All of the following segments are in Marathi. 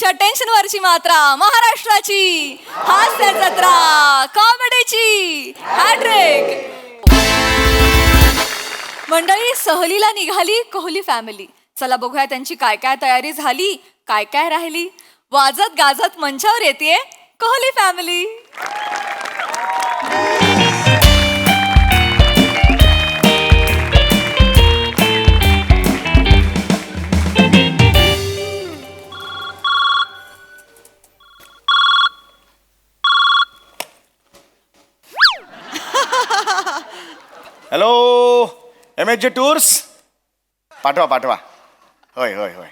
तुमच्या टेन्शनवरची मात्रा, महाराष्ट्राची हास्य जत्रा, कॉमेडीची हॅट्रिक. मंडळी, सहलीला निघाली कोहली फॅमिली. चला बघूया त्यांची काय काय तयारी झाली, काय काय राहिली. वाजत गाजत मंचावर येते Kohli family. Hello, MHJ tours. पाठवा पाठवा. होय होय होय.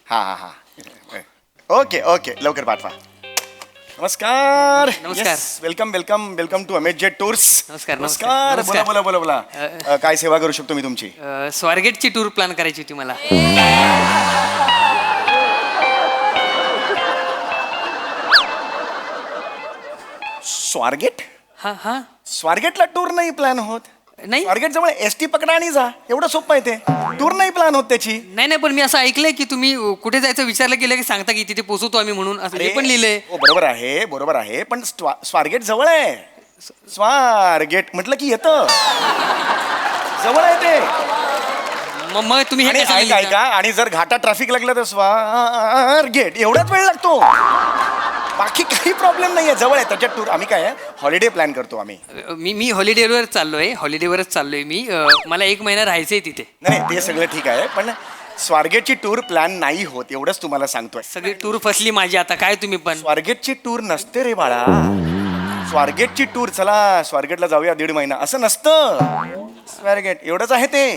हां हां हां. ओके ओके, लवकर पाठवा. नमस्कार. नमस्कार. Welcome welcome welcome to MHJ tours. नमस्कार. नमस्कार. बोला बोला बोला बोला. काय सेवा करू शकतो मी तुमची? स्वारगेटची टूर प्लॅन करायची होती मला. स्वारगेट? हा हा. स्वारगेटला टूर नाही प्लॅन होत. नाही स्वारगेट जवळ ST पकडा आणि जा, एवढं सोपं आहे ते. टूर नाही प्लॅन होत त्याची. नाही, पण मी असं ऐकलंय की तुम्ही कुठे जायचं विचारलं गेलं की सांगता की तिथे पोहोचवतो आम्ही म्हणून, असं हे पण लिहिलंय. हो, बरोबर आहे बरोबर आहे, पण स्वारगेट जवळ आहे. स्वारगेट म्हटलं की येतं, जवळ आहे ते. मग तुम्ही हे आणि काय सांगितलं ऐका, आणि जर घाटात ट्रॅफिक लागलं तर स्वारगेट एवढाच वेळ लागतो. बाकी काही प्रॉब्लेम नाहीये, जवळ आहे. त्याच्यात टूर आम्ही काय हॉलिडे प्लॅन करतो आम्ही. मी हॉलिडेवरच चाललोय मी. मला 1 महिना राहायचंय तिथे. नाही ते सगळं ठीक आहे, पण स्वारगेटची टूर प्लॅन नाही होत, एवढंच तुम्हाला सांगतोय. सगळी टूर फसली माझी आता, काय तुम्ही पण. स्वारगेटची टूर नसते रे बाळा. स्वारगेटची टूर, चला स्वारगेटला जाऊया 1.5 महिना, असं नसतं. स्वारगेट एवढंच आहे ते.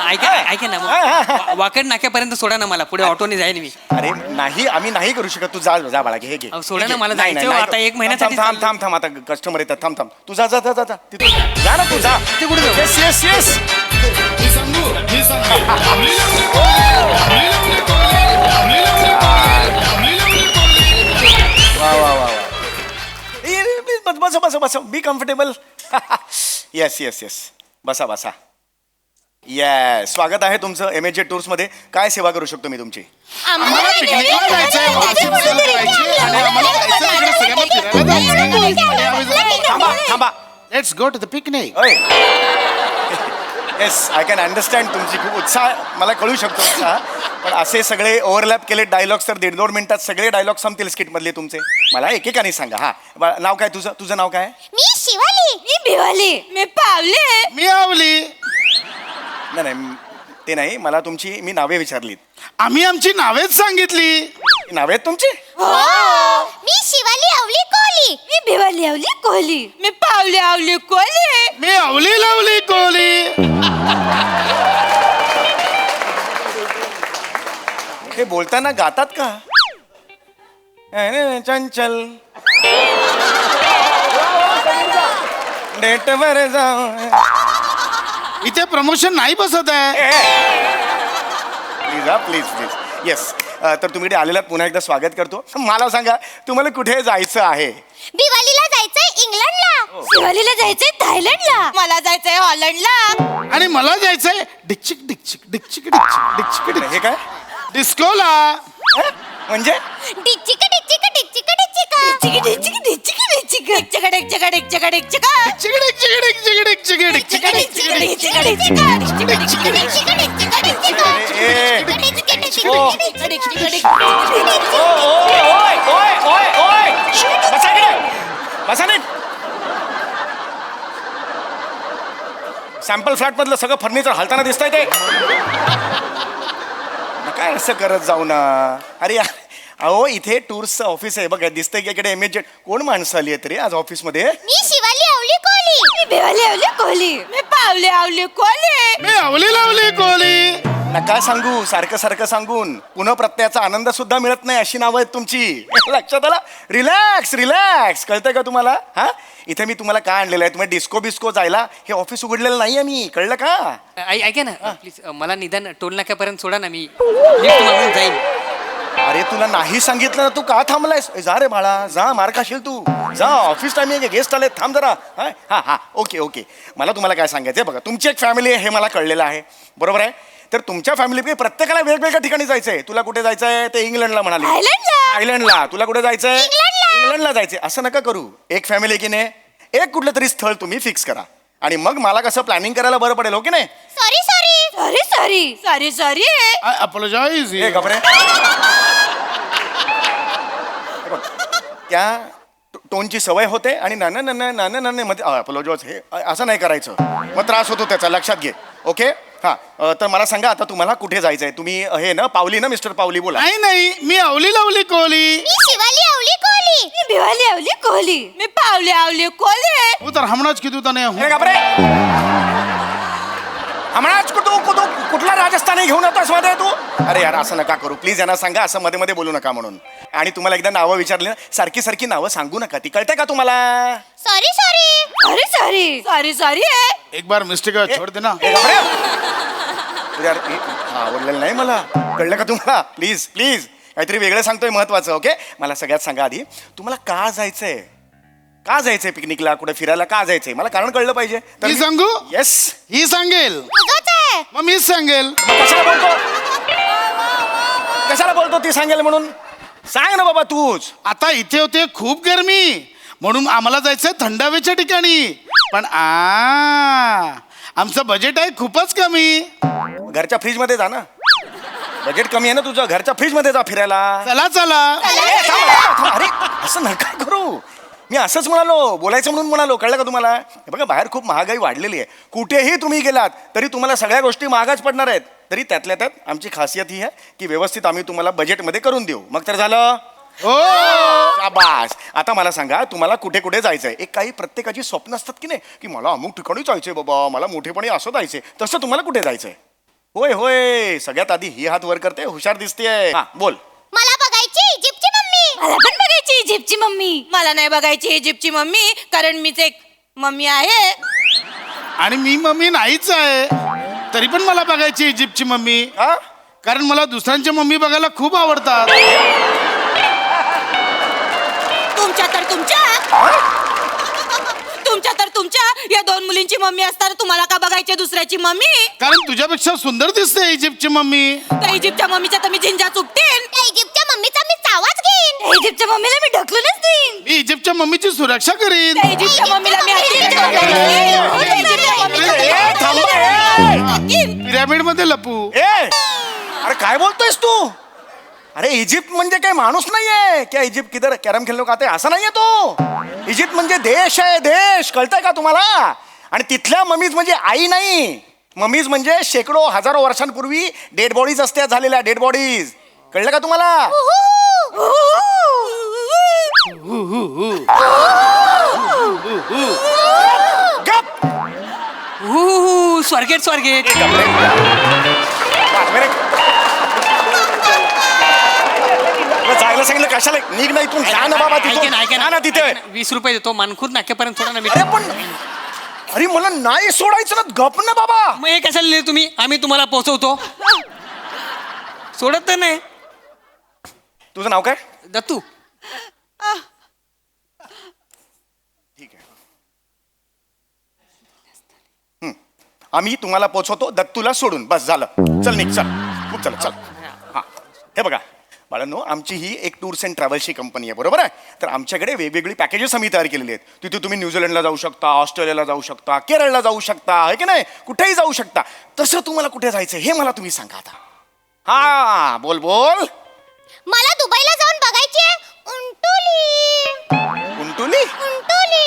ऐका ना, मग वाकड नाक्यापर्यंत सोडा ना मला, पुढे ऑटोने जाईन मी. अरे नाही, आम्ही नाही करू शकत. तू जा जा बाळा, घे घे. सोडा ना, मला नाही, जायचं नाही, आता 1 महिन्यासाठी. थांब थांब थांब, आता कस्टमर येतात. थांब थांब, तू जा जा जा जा तिथे जा ना, तू जा. ते कुठे जाऊ? Yes yes yes. वा वा वा वा. बसा बसा बसा, be comfortable. Yes yes yes, बसा बसा. येस, स्वागत आहे तुमचं MHJ टूर्स मध्ये. काय सेवा करू शकतो मी तुमची? आम्हाला पिकनिकला जायचंय, वाहतूक सहल करायची आणि आम्हाला जायचं तिकडे सगळ्यांना फिरायला जायचं. थांबा थांबा. Let's go to the picnic. Yes, I can understand तुमची खूप उत्साह, मला कळू शकतो उत्साह. पण असे सगळे ओव्हरलॅप केले डायलॉग्स तर 1.5-2 मिनिटात सगळे डायलॉग संपतील स्किट मधले तुमचे. मला एकेकाने सांगा. हा, नाव काय तुझं? तुझं नाव काय? मी शिवाली. मी भिवाली. मी पावले. मी आवली. नाही नाही, ते नाही, मला तुमची मी नावे विचारलीत. आम्ही आमची नावेच सांगितली. नावे आहेत तुमची? मी शिवाली आवली कोहली. मी भिवाली आवली कोहली. मी पावले आवली कोहली. मी आवली लावली कोहली. हे बोलताना गातात का? चंचल डेटवर जाऊ. इथे प्रमोशन नाही बसत आहे. प्लीज हा, प्लीज प्लीज. येस, तर तुम्ही इकडे आलेलात, पुन्हा एकदा स्वागत करतो. मला सांगा, तुम्हाला कुठे जायचं आहे? भिवालीला जायचंय इंग्लंडला. शिवालीला जायचंय थायलंडला. मला जायचंय हॉलंडला. आणि मला जायचंय डिक्चिक डिक्चिक डिक्चिक डिक्चिक डिक्चिक डिक्चिक हे काय डिस्कोला. म्हणजे? डिचिक डिचिक डिचिक डिचिक डिचिक डिचिक डिचिक डिचिक डिचिक डिचिक डिचिक डिचिक डिक्चिक डिक्चिक डिक्चिक डिक्चिक डिक्चिक डिक्चिक डिक्चिक सॅम्पल फ्लॅट मधलं सगळं फर्निचर हलताना दिसतंय ते. काय असं करत जाऊ ना. अरे अहो, इथे टूर्सचं ऑफिस आहे बघा, दिसतंय की इकडे MHJ. कोण माणसं आली आहेत रे आज ऑफिस मध्ये? मी शिवाली आवली कोहली. मी भिवाली आवली कोहली. मी पावले आवली कोहली. मी आवली लावली कोहली. नका सांगू, सारखं सारखं सांगून पुनःप्रत्ययाचा आनंद सुद्धा मिळत नाही, अशी नावं आहेत तुमची. लक्षात आलं? Relax relax. कळतंय का तुम्हाला? हा, इथे मी तुम्हाला काय आणलेलं आहे? तुम्ही डिस्को बिस्को जायला हे ऑफिस उघडलेलं नाहीये मी, कळलं का? ऐका ना प्लीज, मला निदान टोल नाक्यापर्यंत सोडा ना, मी लिफ्ट मागून जाईन. अरे तुला नाही सांगितलं ना, तू का थांबलायस? जा रे बाळा, जा, मार खाशील तू. जा, ऑफिस टायमिंग आहे, गेस्ट आले, थांब जरा. हा हा, ओके ओके. मला तुम्हाला काय सांगायचं आहे बघा, तुमची एक फॅमिली आहे हे मला कळलेलं आहे, बरोबर आहे. तर तुमच्या फॅमिली प्रत्येकाला वेगवेगळ्या ठिकाणी जायचंय. तुला कुठे जायचंय ते इंग्लंडला म्हणाली. थायलंडला. थायलंडला. तुला कुठे जायचंय? इंग्लंडला जायचंय. असं नका करू. एक फॅमिली की नाही, एक कुठलं तरी स्थळ तुम्ही फिक्स करा आणि मग मला कसं प्लॅनिंग करायला बरं पडेल. हो की नाही? Sorry sorry sorry sorry sorry I apologise. हे घाबरे. हे बघ, त्या टोनची सवय होते आणि नाना मध्ये अपोलोजॉज हे असं नाही करायचं, मग त्रास होतो त्याचा. लक्षात घे. ओके. हा तर मला सांगा आता तुम्हाला कुठे जायचंय. तुम्ही हे ना पावली ना, मिस्टर पावली बोला. नाही मी अवली लवली कोहली. शिवाली आवली कोहली. मी भिवाली आवली कोहली. मी पावली आवली कोहली. હું तर હમણાં જ કીધું તને હું. हे घाबरे. हमणाच कुठला राजस्थानी घेऊन येतोस मध्ये तू? अरे यार असं नका करू प्लीज. यांना सांगा असं मध्ये मध्ये बोलू नका म्हणून. आणि तुम्हाला एकदा नावं विचारली ना, सारखी सारखी नावं सांगू नका. ती कळते का तुम्हाला? Sorry sorry sorry sorry sorry sorry एक बार मिस्टेक छोड़ देना. हे घाबरे. यार हा आवडलेलं नाही मला. कळलं का तुम्हाला? प्लीज प्लीज काहीतरी वेगळं सांगतोय महत्वाचं. ओके. मला सगळ्यात सांगा आधी तुम्हाला का जायचंय. का जायचंय पिकनिकला, कुठे फिरायला का जायचंय? मला कारण कळलं पाहिजे. मी सांगू? येस. ही सांगेल मग मीच सांगेल. कशाला बोलतो ती सांगेल म्हणून? सांग ना बाबा तूच. आता इथे होते खूप गरमी म्हणून आम्हाला जायचंय थंड हवेच्या ठिकाणी. पण आमचं बजेट आहे खूपच कमी. घरच्या फ्रीज मध्ये जा ना. बजेट कमी आहे ना तुझं. घरच्या फ्रीज मध्ये जा फिरायला. चला चला. अरे असं नका करू. मी असंच म्हणालो, बोलायचं म्हणून म्हणालो. कळलं का तुम्हाला? हे बघा बाहेर खूप महागाई वाढलेली आहे. कुठेही तुम्ही गेलात तरी तुम्हाला सगळ्या गोष्टी महागाच पडणार आहेत. तरी त्यातल्या त्यात आमची खासियत ही आहे की व्यवस्थित आम्ही तुम्हाला बजेटमध्ये करून देऊ. मग तर झालं. हो. शाबास. आता मला सांगा तुम्हाला कुठे कुठे जायचंय. एक काही प्रत्येकाची स्वप्न असतात की नाही, की मला अमुक ठिकाणी जायचंय बाबा, मला मोठेपणी असं जायचंय. तसं तुम्हाला कुठे जायचंय? होय होय. सगळ्यात आधी ही हात वर करते, हुशार दिसतेय. हा बोल. मला बघायची इजिप्तची मम्मी. मला पण बघायची इजिप्तची मम्मी. मला नाही बघायची इजिप्तची मम्मी कारण मीच एक मम्मी आहे. आणि मी मम्मी नाहीच आहे तरी पण मला बघायची इजिप्तची मम्मी. हा कारण मला दुसऱ्यांच्या मम्मी बघायला खूप आवडतात. तुमच्या तर तुमच्या या दोन मुलींची मम्मी असताना तुम्हाला का बघायची दुसऱ्याची मम्मी? कारण तुझ्यापेक्षा सुंदर दिसते इजिप्तची मम्मी. त्या इजिप्तच्या मम्मीच्या तर मी झिंजा चुकतेन. त्या इजिप्तच्या मम्मीचा मी चावाच घेईन. त्या इजिप्तच्या मम्मीला मी ढकलूनच देईन. मी इजिप्तच्या मम्मीची सुरक्षा करीन. त्या इजिप्तच्या मम्मीला मी पिरॅमिड मध्ये लपू. अरे काय बोलतोयस तू? अरे इजिप्त म्हणजे काही माणूस नाहीये. क्या इजिप्त किधर कॅरम खेळलो का ते असं नाहीये तो. इजिप्त म्हणजे देश आहे, देश. कळतंय का तुम्हाला? आणि तिथल्या मम्मीज म्हणजे आई नाही. मम्मीज म्हणजे शेकडो हजारो वर्षांपूर्वी डेड बॉडीज असत्या झालेल्या डेड बॉडीज. कळलं का तुम्हाला? गप. स्वर्गेट स्वर्गेट. जायला सांगितलं कशाला? निघ ना इथून. जा ना बाबा तिथून. जा ना तिथे. 20 रुपये देतो. मानखूर नाक्यापर्यंत थोडा ना. अरे पण अरे मला नाही सोडायचं ना. गप ना बाबा. मग हे कशाला लिहिले तुम्ही? आम्ही तुम्हाला पोहोचवतो. सोडत तर नाही. तुझं नाव काय? दत्तू. ठीक आहे. आम्ही तुम्हाला पोचवतो दत्तूला सोडून. बस झालं. चल निघ. चल खूप चल. चल. हा हे बघा बाळांनो, आमची ही एक टूर्स अँड ट्रॅव्हल्सची कंपनी आहे. बरोबर आहे. तर आमच्याकडे वेगवेगळी पॅकेजेस आम्ही तयार केलेली आहेत. तिथे तुम्ही न्यूझीलंडला जाऊ शकता, ऑस्ट्रेलियाला जाऊ शकता, केरळला जाऊ शकता, आहे की नाही? कुठेही जाऊ शकता. तसं तुम्हाला कुठे जायचं हे मला तुम्ही सांगा आता. हा बोल बोल. मला दुबईला जाऊन बघायची आहे उंटुली. उंटुली? उंटुली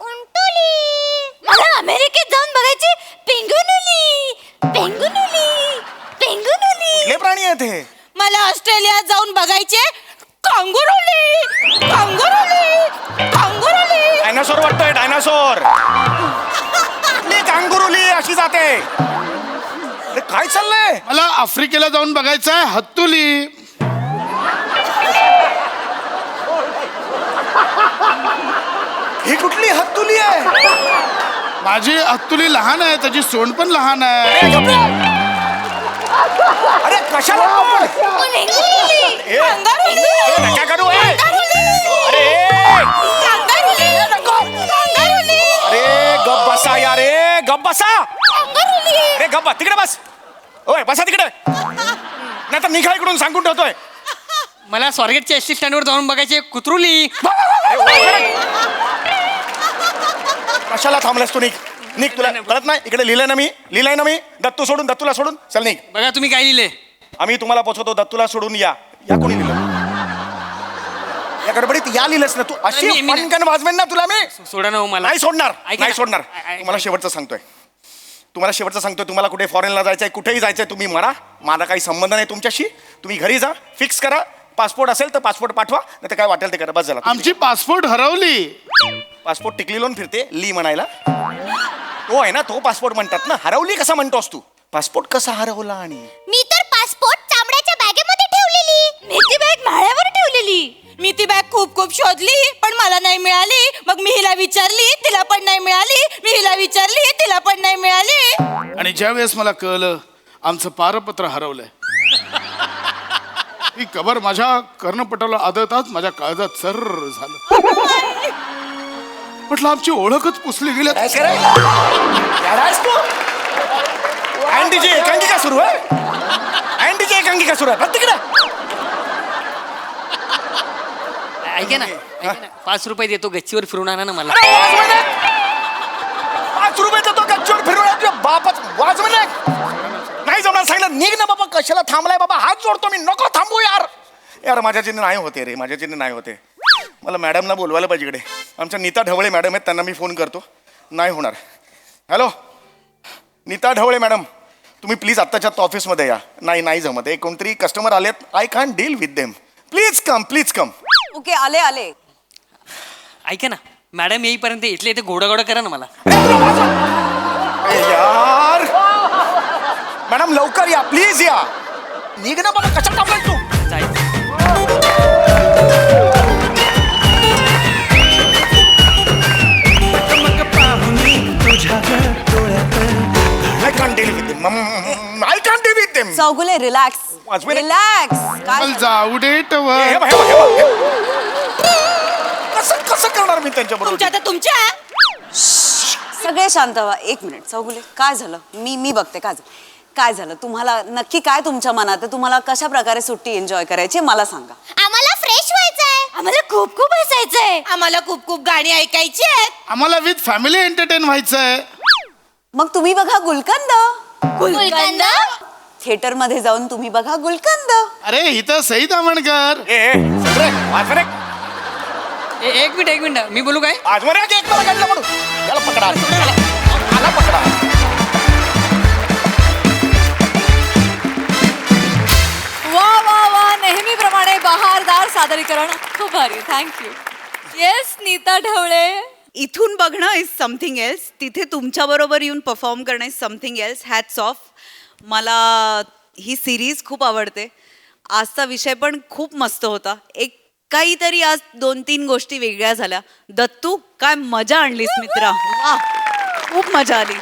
उंटुली. मला अमेरिकेत जाऊन बघायची पेंगुनुली. पेंगुनुली पेंगुनुली. कुठले प्राणी आहेत हे? मला ऑस्ट्रेलियात जाऊन बघायचे कांगुरुली. कांगुरुली कांगुरुली. डायनासोर वाटतोय. डायनासोर. कुठली कांगुरुली अशी जाते? अरे काय चाललंय? मला आफ्रिकेला जाऊन बघायचं आहे हत्तुली. ही कुठली हत्तुली आहे? माझी हत्तुली लहान आहे, त्याची सोंड पण लहान आहे. अरे कशाला? ए, नका करू. अरे गप बसा यार. गप बसा. अरे गप बस. तिकडे बस. ओय बसा तिकडे नाही तर निघा इकडून सांगून ठेवतोय. मला स्वारगेटच्या एस टी स्टँडवर जाऊन बघायचे कुत्रुली. कशाला थांबलास तू? निघ निघ, तुला कळत नाही? इकडे लिहिलंय ना मी दत्तू सोडून, दत्तूला सोडून चल निघ. बघा तुम्ही काय लिहिले. आम्ही तुम्हाला पोचवतो, दत्तूला सोडून या. या कोणी लिहिलं? या गडबडीत या लिहिलंस ना तू. अशी मी- मी- पटकन वाजवेन ना तुला मी. सोडा ना हो मला. नाही सोडणार, ऐका नाही ना. सोडणार. ऐका. तुम्हाला शेवटचं सांगतोय, तुम्हाला कुठे फॉरेनला जायचंय, कुठेही जायचंय, तुम्ही म्हणा. माझा काही संबंध नाही तुमच्याशी. तुम्ही घरी जा, फिक्स करा. पासपोर्ट असेल तर पासपोर्ट पाठवा, नाही तर काय वाटेल ते करा. बस झाला. आमची पासपोर्ट हरवली. पासपोर्ट टिकली लावून फिरते ली म्हणायला. तो आहे ना, तो पासपोर्ट म्हणतात ना. हरवली कसा म्हणतोस तू? पासपोर्ट कसा हरवला? आणि मी तर पासपोर्ट चामड्याच्या बॅगेमध्ये ठेवलेली. मी ती बॅग माळ्यावर ठेवलेली. मी ती बॅग खूप खूप शोधली पण मला नाही मिळाली. मग मी हिला विचारली, तिला पण नाही मिळाली. मी हिला विचारली, तिला पण नाही मिळाली. आणि ज्या वेळेस मला कळलं आमचं पारपत्र हरवलंय, ही खबर माझ्या कर्णपटाला आदळताच माझ्या काळजात सर झालं. म्हटलं आमची ओळखच पुसली गेली. अँडीची एकांकिका सुरू आहे. अँडीची एकांकिका सुरू आहे प्रत्येकडे. ऐका ना, 5 रुपये देतो, गच्चीवर फिरून आणा ना मला. 5 रुपये देतो गच्चीवर फिरवला. तुझ्या बापाच वाज म्हणे. नाही जमणार सांगितलं निघ ना बाबा. कशाला थांबलाय बाबा? हात जोडतो मी. नको थांबू यार. यार माझ्याच्याने नाही होते रे, माझ्याच्याने नाही होते. मला मॅडमला बोलवायला पाहिजे इकडे. आमच्या नीता ढवळे मॅडम आहेत, त्यांना मी फोन करतो. नाही होणार. हॅलो नीता ढवळे मॅडम, तुम्ही प्लीज आत्ताच्या ऑफिसमध्ये या. नाही जमत आहे. कोणतरी कस्टमर आलेत. I can deal with them. Please come. Okay आले. ऐका ना, मॅडम येईपर्यंत इथले इथे घोडा करा ना मला. ए यार मॅडम लवकर या, प्लीज या. निघ ना बाबा. कशा थांबलाय तू? I can't deal with them. I can't deal with them. Chougule relax वाजवे रे. रिलॅक्स. काय चल जाऊ दे हे टवर. बघ, कसं करणार मी त्यांच्याबरोबर? तुमच्या सगळे शांत व्हा. 1 मिनिट. चौगुले काय झालं? मी बघते काय झालं तुम्हाला. नक्की काय तुमच्या मनात आहे? तुम्हाला कशा प्रकारे सुट्टी एन्जॉय करायची मला सांगा. आम्हाला फ्रेश व्हायचंय. आम्हाला खूप खूप हसायचंय. आम्हाला खूप खूप गाणी ऐकायची आहेत. आम्हाला विथ फॅमिली एंटरटेन व्हायचंय. मग तुम्ही बघा गुलकंद. गुलकंद. थिएटर मध्ये जाऊन तुम्ही बघा गुलकंद. अरे इथं सई दामणकर. वाजवरे 1 मिनिट, मी बोलू काय? एक मला काढलं म्हणून याला पकडा. याला पकडा. वा नेहमीप्रमाणे बहारदार सादरीकरण. खूप भारी. थँक्यू. येस नीता ढवळे. इथून बघणं इज समथिंग एल्स. तिथे तुमच्या बरोबर येऊन परफॉर्म करणं is something else. Hats off. मला ही सिरीज खूप आवडते. आजचा विषय पण खूप मस्त होता. एक काहीतरी आज 2-3 गोष्टी वेगळ्या झाल्या. दत्तू काय मजा आणलीस मित्रा. वा खूप मजा आली.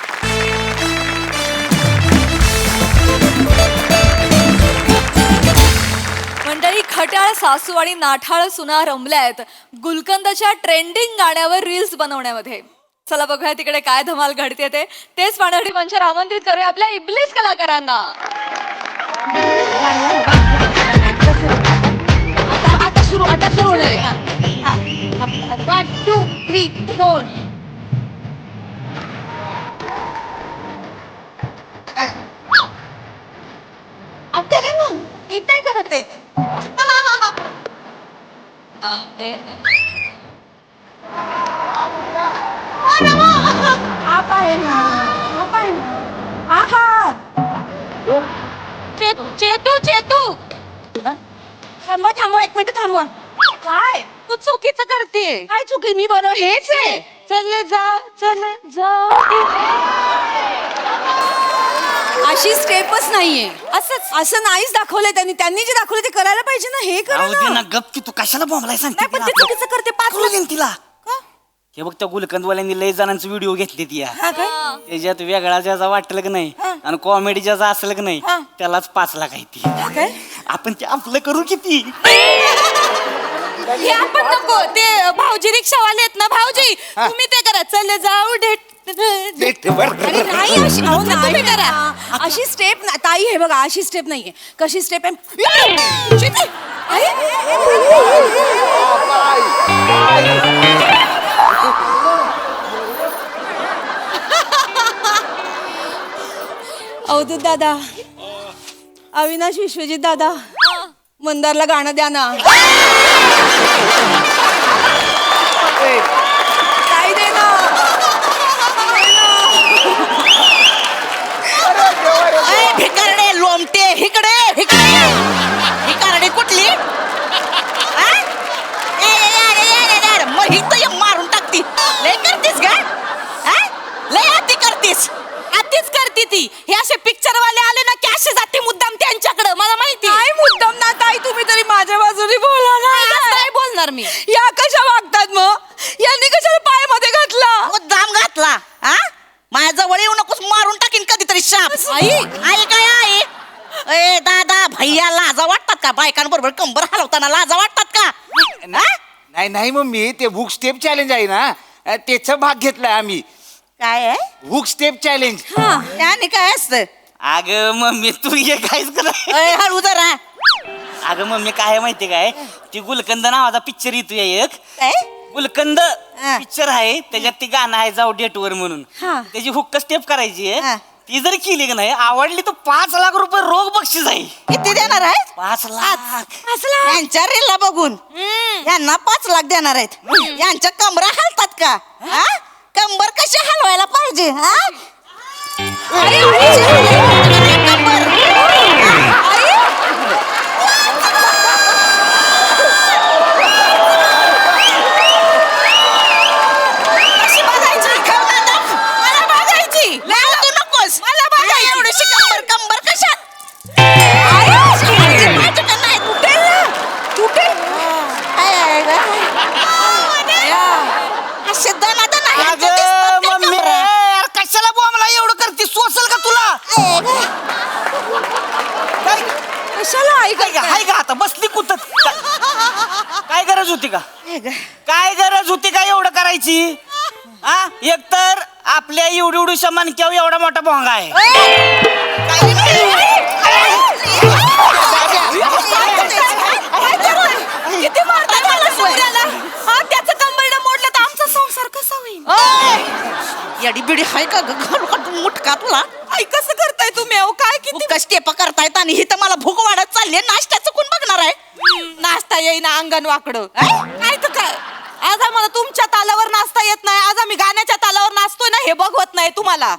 मंडळी, खट्याळ सासू आणि नाठाळ सुना रमल्यात गुलकंदच्या ट्रेंडिंग गाण्यावर रील्स बनवण्यामध्ये. चला बघूया तिकडे काय धमाल घडते तेच पाहण्यासाठी मंचावर आमंत्रित करूया आपल्या इब्लिस कलाकारांना. आता सुरू 1 2 3 4. आता काय मग इथे करते. चेतू थांबवा 1 मिनिट थांबवा. काय तू चुकीचं करते? काय चुकी? मी बरोबर हेच आहे. चल जा. अशी स्टेपच नाहीये. असं नाहीच दाखवलंय त्यांनी जे दाखवलं ते करायला पाहिजे ना. हे करा ना. गप की तू कशाला बोंबलाय सांगते नाही, पण ते चुकीचं करते. 5 कळू तिला. हे बघ त्या गुलकंदवाल्यांनी लय जणांचे व्हिडिओ घेतले ती त्याच्यात वेगळा ज्याचा वाटलं की नाही आणि कॉमेडी ज्याचा असलं की नाही त्यालाच 5 लाख आहे ती. आपण ते आपलं करू किती. हे आपण नको. ते भाऊजी रिक्षावाले आहेत ना. भाऊजी तुम्ही ते करा. चल जाऊ डेट. डेट वर. अरे नाही अशी तुम्ही करा. अशी स्टेप ताई हे बघा अशी स्टेप नाहीये कशी स्टेप आहे शिट! अवधूत दादा अविनाश विश्वजित दादा मंदारला गाणं द्या ना काय दे ना भिकारडे लोमटे इकडे इकडे भिकारडे कुठली हा? मग ही तर मारून टाकती लय करतीस का हा? लय अति करतीस अतिच करती ती हे असे पिक्चर वाले आले ना की अशी जाते मुद्दाम त्यांच्याकडे मला माहिती काय मुद्दाम ना ताई तुम्ही तरी माझ्या बाजूने बोला ना काय बोलणार मी या कशा वागतात मग यांनी कशाला पायामध्ये घातला मुद्दाम घातला हा माझ्या जवळ येऊ नकोस मारून टाकीन कधीतरी शाप आई काय आई ए दादा भैया लाजा वाटतात का बायकांबरोबर कंबर हलवताना लाजा वाटतात का हा? नाही नाही मम्मी ते हुक स्टेप चॅलेंज आहे ना त्याचा भाग घेतलाय आम्ही. काय आहे हुक स्टेप चॅलेंज. त्याने काय असतं अगं मम्मी तू ये काहीच कर. हळू जरा अगं मम्मी काय माहिती काय ती गुलकंद नावाचा पिक्चर येतोय एक काय गुलकंद पिक्चर आहे त्याच्यात ती गाणं आहे जाऊ डेटवर म्हणून त्याची हुक्क स्टेप करायची आहे ती जर केली की नाही आवडली तर 5 लाख रुपये रोख बक्षीस आहे. किती देणार आहेत 5 लाख. यांच्या रेला बघून यांना 5 लाख देणार आहेत यांच्या कमरा हलतात का हा? कंबर कशी हलवायला पाहिजे हा? कंबर. कशी बघायची? मला बघायची. तू नकोस. मला बघायची. एवढीशी कंबर कंबर कशात कशाला बोंबला एवढं करते सोसल का तुला कशाला हाय का आता बसली कुतत काय गरज होती का काय गरज होती का एवढं करायची हा एकतर आपल्या एवढ्या मानक्यावर एवढा मोठा भोंगा आहे किती मारतात मला सूर्याला हा त्याचं कंबरडं मोडलं तर आमचा संसार कसा होईल येडी बिडी हाय का घालू का तू मुटका तुला आई कसं करताय तुम्ही अहो काय किती कस टेप करतायत आणि ही तर मला भूक वाढत चालली नाश्त्याचं कोण बघणार आहे नाश्ता येईना अंगण वाकडं काय तर काय आज आम्हाला तुमच्या तालावर नाचता येत नाही आज आम्ही गाण्याच्या तालावर नाचतोय ना हे बघवत नाही तुम्हाला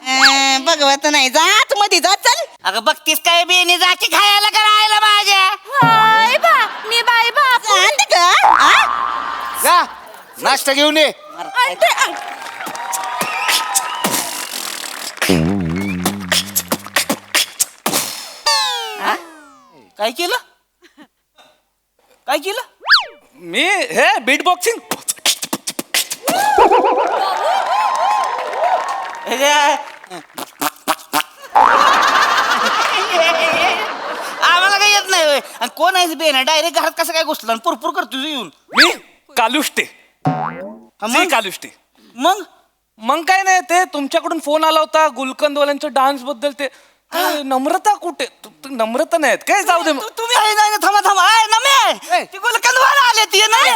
बघवत नाही जात मध्ये जा चल अगं बघतीस काय बेनी जा की खायला करायला माझ्या हाय बा मी बाई बाप जात का जा नाश्ता घेऊन ये काय केलं काय केलं मी हे बीट बॉक्सिंग आम्हाला काही येत नाही होय. आणि कोण आहे बेन डायरेक्ट घरात कसं काय घुसला पुरपूर करतो येऊन मी कालुष्टे मग? कालुष्टे मग मग काय नाही ते तुमच्याकडून फोन आला होता गुलकंदवाल्यांच्या डान्स बद्दल ते नम्रता कुठे नम्रता नाहीत काय जाऊ दे तुम्ही आहे नाही थांबा थांबा आहे ना मी ती गुलकंदवाला आले ती नाही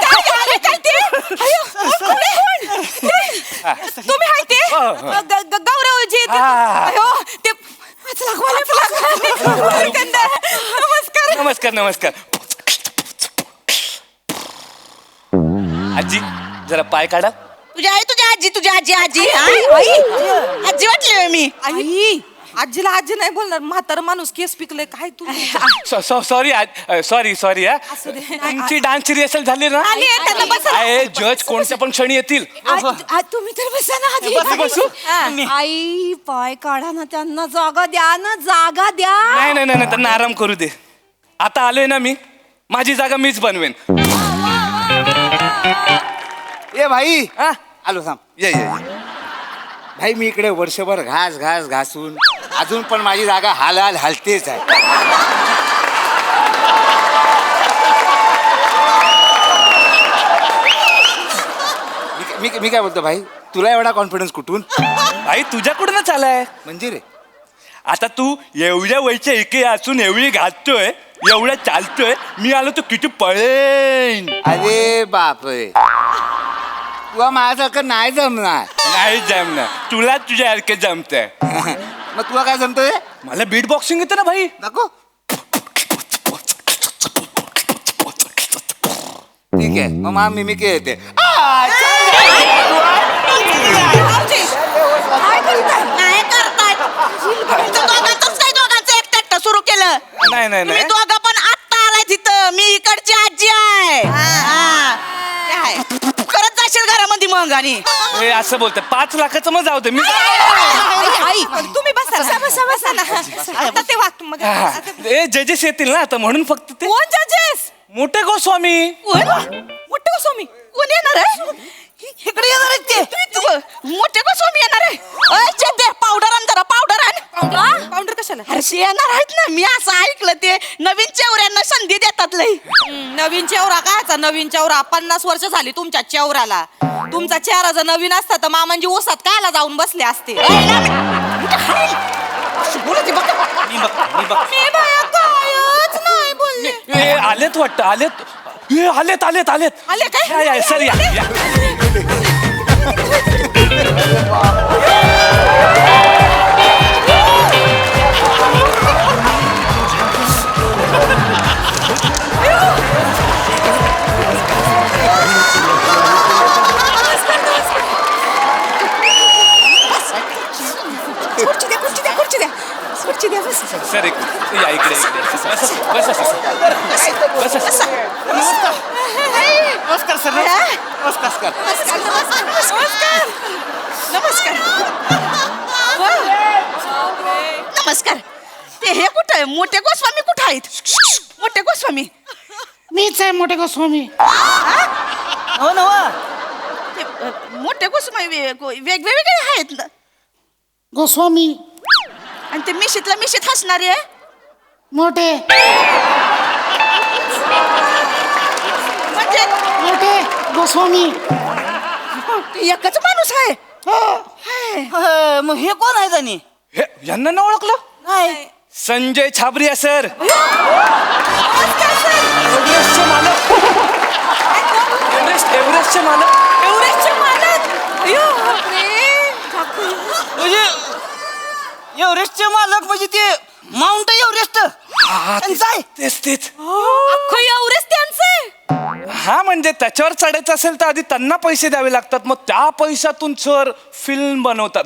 तुम्ही हाय ते गौरवजी ते नमस्कार नमस्कार नमस्कार आजी जरा पाय काढा तुझी आजी आजी आजी वाटली मी आई आजीला आजी नाही बोलणार म्हातार माणूस केस पिकले काय तू सॉरी सॉरी तुमची डान्सची रिहर्सल झाली ना जज कोणत्या पण क्षणी येतील तुम्ही तर बसा ना बसू आई पाय काढा ना त्यांना जागा द्या ना जागा द्या नाही नाही नाही त्यांना आराम करू दे आता आलोय ना मी माझी जागा मीच बनवेन ए भाई हा आलो थांब ये भाई मी इकडे वर्षभर घासून अजून पण माझी जागा हलतेच आहे मी काय बोलतो भाई तुला एवढा कॉन्फिडन्स कुठून भाई तुझ्याकडूनच आलाय म्हणजे रे आता तू एवढ्या वयच्या एके असून एवढी घालतोय एवढ्या चालतोय मी आलो तर किती पळेन. अरे बापरे तुला माझ्यासारखं नाही जमणार. नाही जमणार तुला तुझ्यासारखे जमतंय. मग तुला काय जमतोय? मला बीट बॉक्सिंग येतं ना भाई. नको ठीक आहे मग मा मिमिक्री येते. नाही करतायत दोघांचंच काय दोघांचं एकटं सुरू केलं. नाही नाही तुम्ही नाही दोघं पण आत्ता आलाय तिथं. मी इकडची आजी आहे. हा. काय? करत जाशील घरामध्ये मग आणि हे असं बोलतंय 5 लाखाचं मग जाऊ दे मी. आई तुम्ही बसा बसा ना. आता ते वाक्य मग ए जजेस येतील ना आता म्हणून फक्त ते कोण जजेस? मोठे गोस्वामी. मोठे गोस्वामी कोण येणार आहे? इकडे येणार आहेत ते मोठे गोस्वामी येणार आहे. पावडर आण जरा पावडर आण. पावडर कशाला? अरे येणार आहेत ना. मी असं ऐकलं ते नवीन चेवऱ्यांना संधी देतात लई. नवीन चेवरा कायचा नवीन चेवरा? 50 वर्ष झाली तुमच्या चेवराला. तुमचा चेहरा जर नवीन असता तर मामांजी ओसात कायला जाऊन बसले असते. मी बाया कायच नाही बोलले. ए, आलेत वाटतं आलेत. ए, आलेत आलेत आलेत आले काय? या, सर या. खुर्ची द्या बस. सर या इकडे बस. नमस्कार सर नमस्कार. नमस्कार. ते हे कुठं आहे? मोठे गोस्वामी कुठं आहेत? मोठे गोस्वामी मीच आहे मोठे गोस्वामी. हो ना मोठे गोस्वामी वेगवेगळे आहेत ना. गोस्वामी आणि ते मिशीतला मिशीत हसणारे मोठे म्हणजे मोठे गोस्वामी. एकच माणूस आहे. मग हे कोण आहे त्यांनी? हे यांना ना ओळखलं? नाही. संजय छाबरिया सर. एव्हरेस्टचे मालक. एव्हरेस्टचे मालक. एव्हरेस्टचे मालक. अयो म्हणजे एव्हरेस्टचे मालक म्हणजे ते माउंट एव्हरेस्ट त्यांचं आहे? तेच अख्खं एव्हरेस्ट त्यांचं. हा म्हणजे त्याच्यावर चढायचं असेल तर आधी त्यांना पैसे द्यावे लागतात मग त्या पैशातून सर फिल्म बनवतात.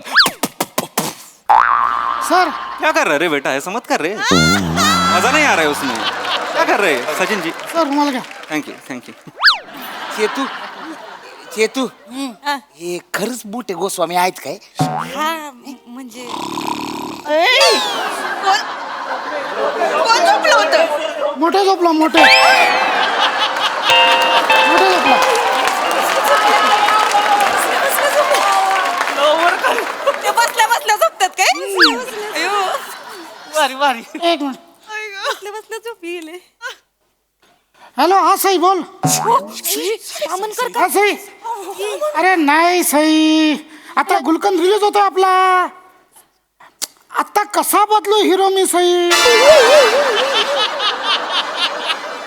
सर क्या कर रहे रे बेटा ऐसा मत कर रहे मजा नहीं आ रहा है उसमें क्या कर रहे सचिन जी सर मला घ्या. थैंक यू चेतू हे खरंच मोठे गोस्वामी आहेत काय? म्हणजे कोण झोपलं होतं? मोठे झोपला मोठे झोपला. ते बसल्या बसल्या झोपतात काय? अयो भारी एक मिनिट. बसल्या बसल्या झोपी गेले. हॅलो हा सई बोल. हा सई. अरे नाही सई आता गुलकंद रिलीज होतोय आपला. आता कसा बदलू हिरो मी सई.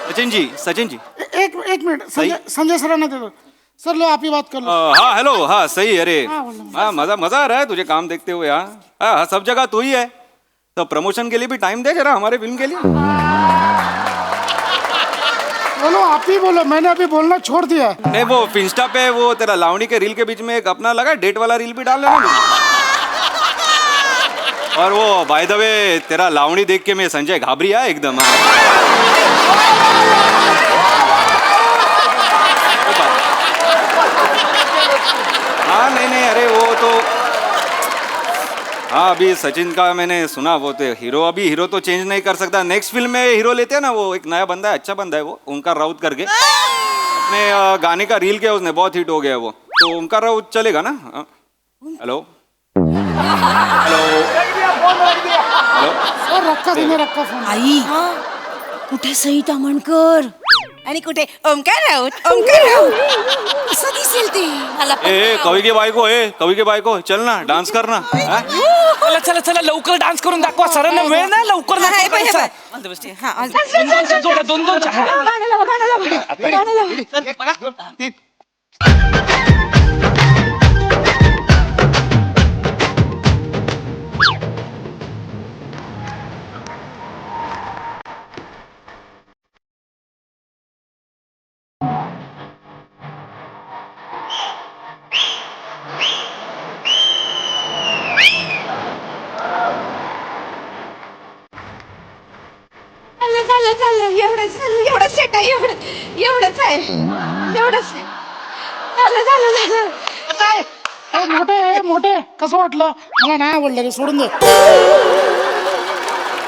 सचिन जी एक मिनिट संजय सरांना देतो. सर लो आप ही बात कर लो. हाँ हेलो हाँ सही अरे हाँ, बोलो। हाँ मजा आ रहा है तुझे काम देखते हुए. हाँ सब जगह तू ही है तो प्रमोशन के लिए भी टाइम दे जरा हमारे फिल्म के लिए. बोलो आप ही बोलो मैंने अभी बोलना छोड़ दिया है. नहीं वो इंस्टा पे वो तेरा लावणी के रील के बीच में एक अपना लगा डेट वाला रील भी डाल लेना. और वो बाय द वे तेरा लावणी देख के मैं संजय घाबरिया एकदम. हाँ नहीं अरे वो तो हाँ अभी सचिन का मैंने सुना वो तो हीरो तो चेंज नहीं कर सकता. नेक्स्ट फिल्म में हीरो लेते हैं ना वो एक नया बंदा है अच्छा बंदा है वो ओंकार राउत करके अपने गाने का रील किया उसने बहुत हिट हो गया वो तो ओंकार राउत चलेगा ना. हेलो सर रखा तुम्हें रखा फोन. आई कुठे सई तामणकर? आणि कुठे ओमकार राऊत ओमकार राऊत कसं दिसेल ते मला पण ए कवी की बायको चल ना डान्स कर ना हा? चला चला चला लवकर डान्स करून दाखवा सरांना वेळ नाही लवकर हा, हे दाखवा बघ, हे त्यांचा. बघ. हा, जोड्या, दोन झालं एवढं सेट आहे एवढंच आहे एवढंच आहे. झालं मोठे कसं वाटलं मला नाही आवडलं रे सोडून दे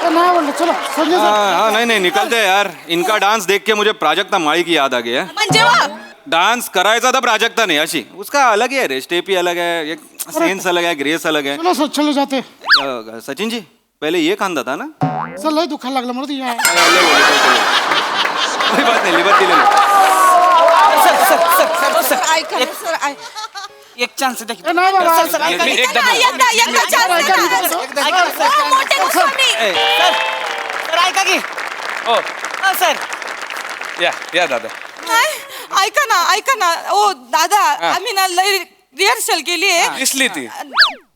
नाही आवडलं चलो संजय सर. हाँ नहीं निकलते यार इनका डांस देख के मुझे प्राजक्ता माळी की याद आ गई है म्हणजे वा डांस करायचा था प्राजक्ता ने अशी उसका अलग ही है रे स्टेप ही अलग है एक सेंस अलग है ग्रेस अलग है चलो सर चले जाते सचिन जी पहले ये खानदा था ना सर लय दुखायला लागलं मला तुझ्या कोई बात नहीं लिबर्टी ले लो सर ऐका ना, सर एक चान्स द्या की. नाही बाबा सर ऐका एकदा chance द्या ना. हो, मोठे गोस्वामी. सर ऐका की हो सर या दादा नाही, ऐका ना ओ दादा आम्ही ना लय रिहर्सल केली आहे दिसली ती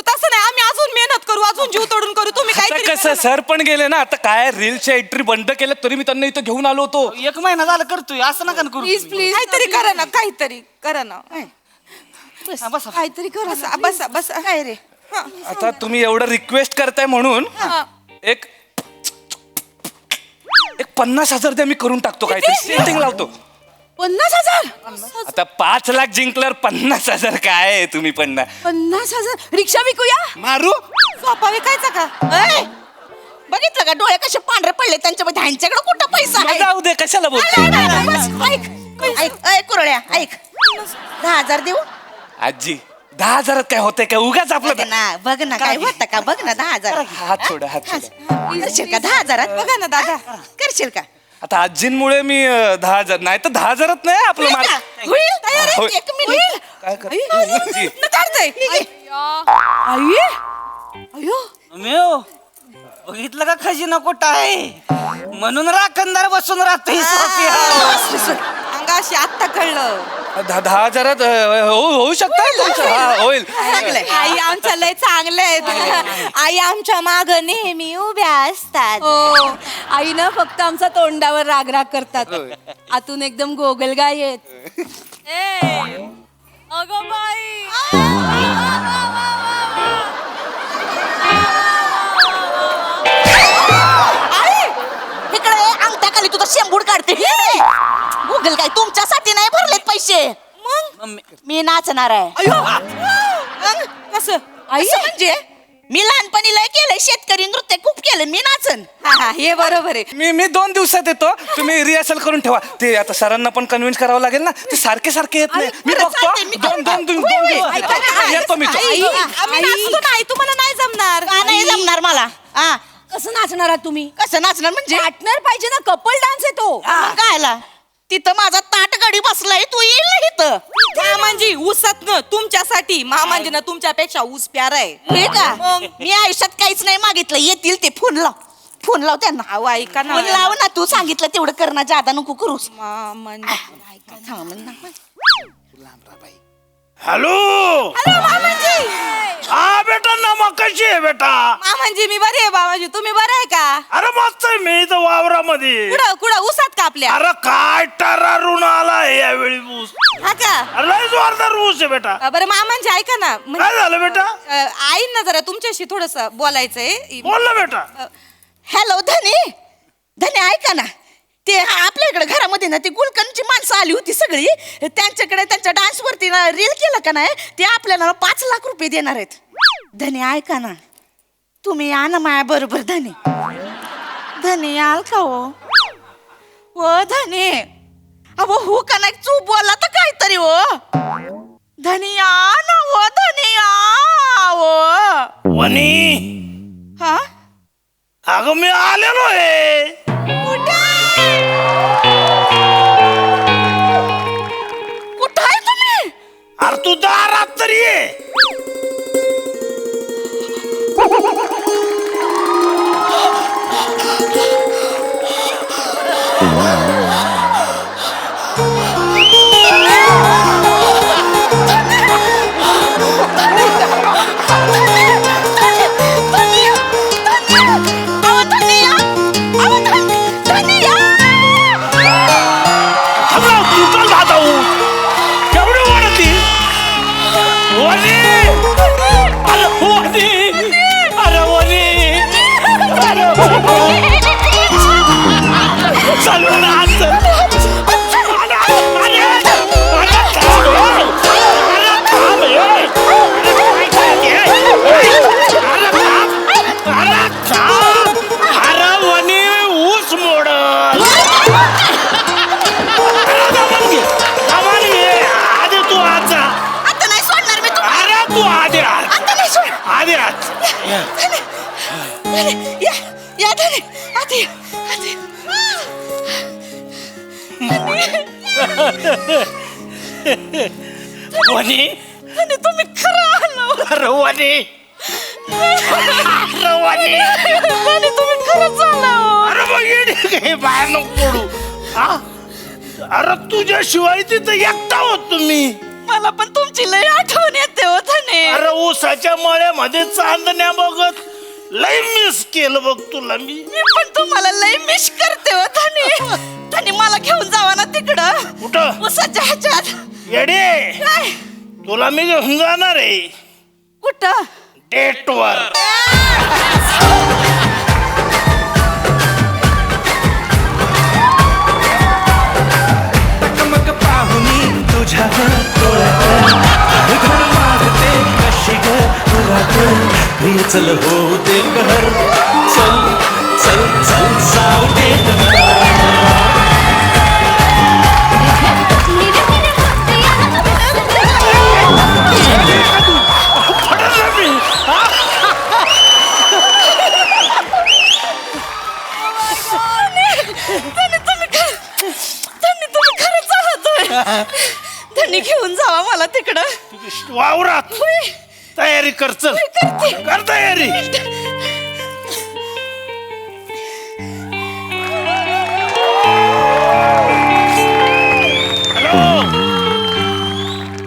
तसं नाही आम्ही अजून मेहनत करू अजून जीव तोडून करू तुम्ही आता काहीतरी कसं करा ना. सर पण गेले ना आता काय रीलच्या एंट्री बंद केल्या तरी मी त्यांना इथं घेऊन आलो होतो 1 महिना झाला करतोय असं नका ना करू प्लीज तुम्ही. काहीतरी करा ना काहीतरी करा ना हा, बसा. काहीतरी करा बस काय रे हा. आता तुम्ही एवढं रिक्वेस्ट करताय म्हणून हा. एक 50,000 द्या मी करून टाकतो काहीतरी सेटिंग लावतो 50,000 आता 5 लाख जिंकल्यावर 50,000 काय आहे तुम्ही पण ना 50,000 रिक्षा विकूया मारू सोपा विकायचा का बघितलं का डोळे कसे पांढरे पडले त्यांच्यामध्ये ह्यांच्याकडे कुठं पैसा आहे जाऊ दे कशाला बोलतो नाही, बस, ऐक कुरळ्या ऐक 10,000 देऊ आजी 10,000 काय होतंय काय उगाच आपलं बघ ना काय होतं का बघ ना 10,000 हात सोडा करशील का 10,000 बघा ना दादा करशील का आता आजींमुळे मी 10,000 नाही तर 10,000 नाही आपलं मार होईल तयार आहे? होईल. एक मिनिट काय कर आई, नकारतंय. आई अयो मेव बघितलं का खजिना कुठं आहे म्हणून राखणदार बसून राहतोय अंगाशी आत्ता कळलं 10,000 होऊ शकतं तुमचं हा होईल आई आमच्या लय चांगले आहेत आई आमच्या माग नेहमी उभ्या असतात हो आई ना फक्त आमचा तोंडावर राग करतात आतून एकदम गोगलगाय आहेत अगं बाई इकडे अंगठ्याखाली तुझा शेंबूड काढते गुगल काय तुमच्यासाठी नाही भरलेत पैसे मग मी नाचणार आहे कसं म्हणजे मी लहानपणी लय केलंय शेतकरी नृत्य खूप केलं मी नाचन हे बरोबर आहे मी 2 दिवसात येतो तुम्ही रिहर्सल करून ठेवा ते आता सरांना पण कन्व्हिन्स करावं लागेल ना ते सारखे येत नाही मी बघतो दोन दिवस येतो मी तो. नाही तुम्हाला नाही जमणार नाही जमणार मला कसं नाचणार आहात तुम्ही कसं नाचणार म्हणजे पार्टनर पाहिजे ना कपल डान्स आहे तो कायला तिथं माझा ताट गडी बसलाय तू येईल ना इथं मामांजी ऊसात न तुमच्यासाठी मामांजी ना तुमच्यापेक्षा ऊस प्यारा आहे हे का मी आयुष्यात काहीच नाही मागितलं येतील ते फोन लाव त्यांना ऐका ना फोन लाव ना तू सांगितलं तेवढं कर ना जादा नको करूस हॅलो हॅलो मामांजी हा बेटा नमा कशी आहे बेटा मामांजी मी बरी आहे बाबाजी तुम्ही बरं आहे का अरे मस्त आहे मी इथं वावरामध्ये कुठं ऊसात का आपल्या अरे काय टरारून आला यावेळी ऊस हा का अरे लय जोरदार ऊस आहे बेटा बरं मामांजी ऐका ना काय झालं बेटा आई ना जरा तुमच्याशी थोडस बोलायचंय बोल ना बेटा हॅलो धने ऐका ना ते आपल्या इकडे घरामध्ये ना ती गुलकंदची माणसं आली होती सगळी त्यांच्याकडे त्यांच्या डान्स वरती ना रील केलं का नाही ते आपल्याला 5 लाख रुपये देणार आहेत धने ऐका ना तुम्ही या ना माया बरोबर धने याल का हो धने अहो हो का नाही चूप बोला तर काहीतरी हो धने या ना हो धने या हो वनी हा अगं मी आलेलो आहे ऊस मोडल आधी तू आजा आता नाही सोडणार मी तुम्हाला. अरे तू आधी आता नाही सोड. आधी या या धनी आधी आधी. वनी धनी तुम्ही खरं आलो. अरे वनी अरे वनी धनी तुम्ही खरंच आलो. अरे मग येणे बाहेर नको पडू हा अरे तुझ्याशिवाय तिथं एकटा होत तुम्ही मला पण तुमची लय आठवण येते हो धनी. अरे ऊसाच्या मळ्यामध्ये चांदण्या बघत लय मिस केलं बघ तुला मी पण तुम्हाला लय मिस करते हो धनी. धनी मला घेऊन जावा ना तिकडं कुठं उसाच्या ह्याच्यात. येडे काय तुला मी घेऊन जाणार आहे कुठं डेटवर टकमक पाहुणी तुझ्या डोळ्यात घड मारते कशी ग तुरात प्रिय चल हो दे घर चल चल चल जाऊ दे धनी घेऊन जावा मला तिकडं वावरात तयारी कर चल कर तयारी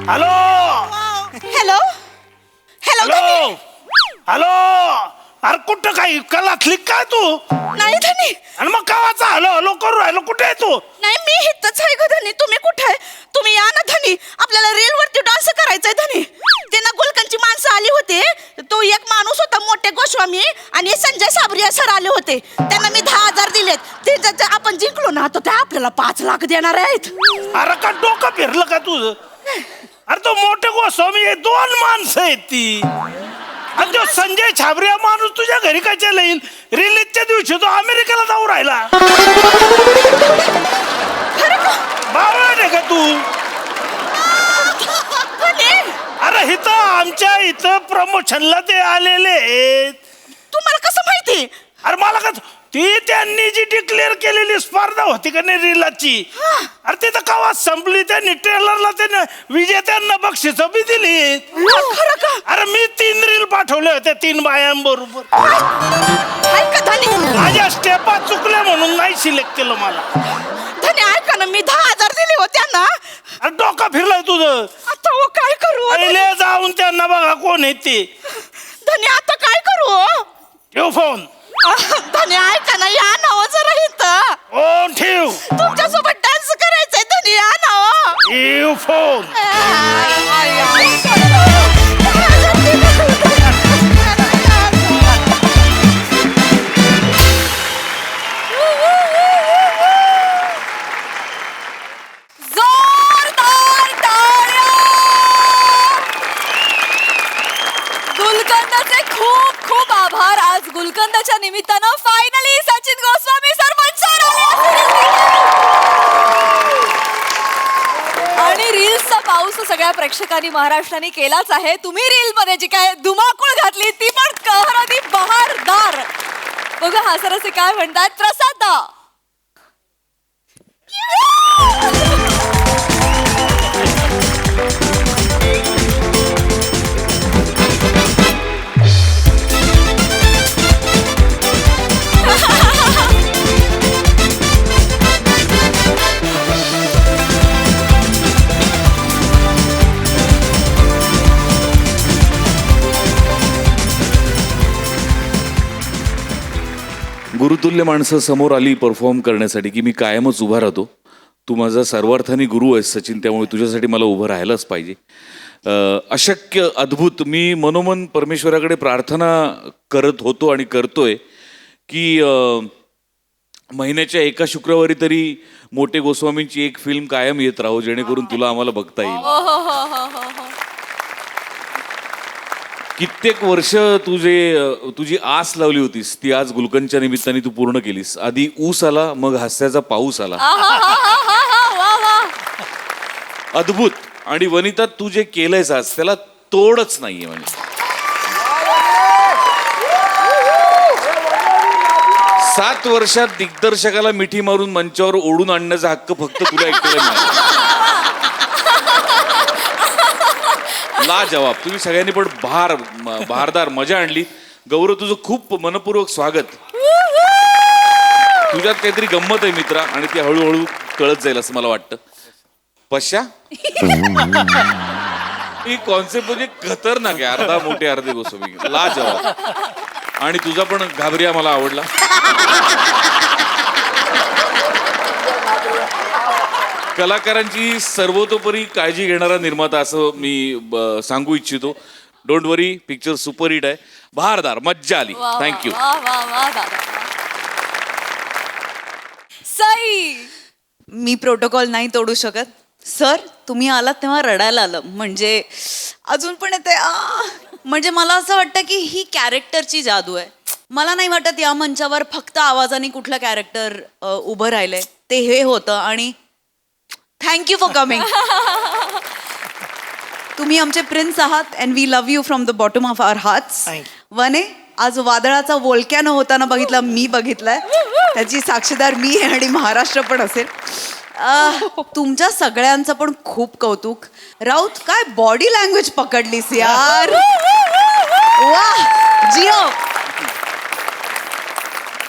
hello hello hello hello hello अरे कुठं काय कलातली काय तू नाही धनी आणि मग कावाचा हॅलो हॅलो करू राहिलो कुठे आहे तू नाही मी हितच आहे ग धनी. तुम्ही कुठे आहे? तुम्ही या ना धनी. आपल्याला रील वरती डान्स करायचंय धनी. ते ना गुलकंदची माणसं आली होते. तो एक माणूस होता मोठे गोस्वामी आणि संजय साबरिया सर आले होते. त्यांना मी 10,000 दिलेत. ते जर आपण जिंकलो ना तर ते आपल्याला 5 लाख देणार आहेत. अरे का डोकं फिरलं का तुझं अरे तो मोठे गोस्वामी आहे 2 माणसं आहेत ती आणि तो संजय छाबरिया माणूस तुझ्या घरी कशाला येईल रिलीजच्या दिवशी तो अमेरिकेला जाऊ राहिला बावळा आहे का तू अरे इथं आमच्या इथं प्रमोशनला ते आलेले आहेत तुम्हाला कसं माहिती अरे मला का ती त्यांनी जी डिक्लेअर केलेली स्पर्धा होती का नाही रिलाची अरे तिथं कवा संपली त्यांनी ट्रेलरला त्यानं विजेत्यांना बक्षीस बी दिली अरे मी 3 रील पाठवले होते 3 बायांबरोबर माझ्या स्टेपा चुकल्या म्हणून नाही सिलेक्ट केलं मला धनी ऐका ना मी 10,000 दिले होते त्यांना. अरे डोका फिरलाय तुझं आता हो काय करू पहिले जाऊन त्यांना बघा कोण आहे ते धनी आता काय करू ठेव फोन धनी ऐका ना या नाव जरा इथं फोन ठेव तुमच्यासोबत डान्स करायचंय धनी या नाव ठेव फोन जोरदार टाळ्या! गुलकंदचे खूप खूप आभार. आज गुलकंदच्या निमित्तानं फायनली सचिन गोस्वामी सर मंचावर आले. आणि रील्सचा पाऊस सगळ्या प्रेक्षकांनी महाराष्ट्राने केलाच आहे. तुम्ही रील मध्ये जी काय धुमाकूळ घातली ती पण कहरादी बहारदार. बघा हा सर असे काय म्हणतात. प्रसादा गुरुतुल्य माणसं समोर आली परफॉर्म करण्यासाठी की मी कायमच उभा राहतो. तू माझा सर्वार्थाने गुरु आहेस सचिन, त्यामुळे तुझ्यासाठी मला उभं राहायलाच पाहिजे. अशक्य अद्भुत मी मनोमन परमेश्वराकडे प्रार्थना करत होतो आणि करतोय की महिन्याच्या एका शुक्रवारी तरी मोठे गोस्वामींची एक फिल्म कायम येत राहो, जेणेकरून तुला आम्हाला बघता येईल. हो हो हो हो हो हो. कित्येक वर्ष तुझी आस लावली होतीस ती आज गुलकंदच्या निमित्ताने तू पूर्ण केलीस. आधी ऊस आला, मग हास्याचा पाऊस आला. वा वा. अद्भुत. आणि वनिता तू जे केलंयस आज त्याला तोडच नाहीये. म्हणजे 7 वर्षात दिग्दर्शकाला मिठी मारून मंचावर ओढून आणण्याचा हक्क फक्त तुला एकट्याला मिळाला. लाजवाब. तुम्ही सगळ्यांनी पण भारदार मजा आणली. गौरव, तुझं खूप मनपूर्वक स्वागत. तुझ्यात काहीतरी गंमत आहे मित्रा, आणि ती हळूहळू कळत जाईल असं मला वाटतं. पश्या ही कॉन्सेप्ट म्हणजे खतरनाक आहे. अर्धा मोठे अर्धे गोस्वामी. लाजवाब. आणि तुझा पण घाबऱ्या मला आवडला. कलाकारांची सर्वतोपरी काळजी घेणारा निर्माता असं मी सांगू इच्छितो. Don't worry, picture super hit आहे. भारदार, मज्जा आली. थँक्यू. सई, मी प्रोटोकॉल नाही तोडू शकत. सर, तुम्ही आलात तेव्हा रडायला आलं. म्हणजे अजून पण येते. म्हणजे मला असं वाटतं की ही कॅरेक्टरची जादू आहे. मला नाही वाटत या मंचावर फक्त आवाजाने कुठलं कॅरेक्टर उभं राहिलंय. ते हे होतं. आणि थँक्यू फॉर कमिंग. तुम्ही आमचे प्रिन्स आहात and we love you from the bottom of our hearts. वने, आज वादळाचा वोल्कॅनो होताना बघितला, मी बघितलाय. त्याची साक्षीदार मी आणि महाराष्ट्र पण असेल. तुमच्या सगळ्यांचं पण खूप कौतुक. राऊत, काय बॉडी लँग्वेज पकडलीस यार. वा, जिओ,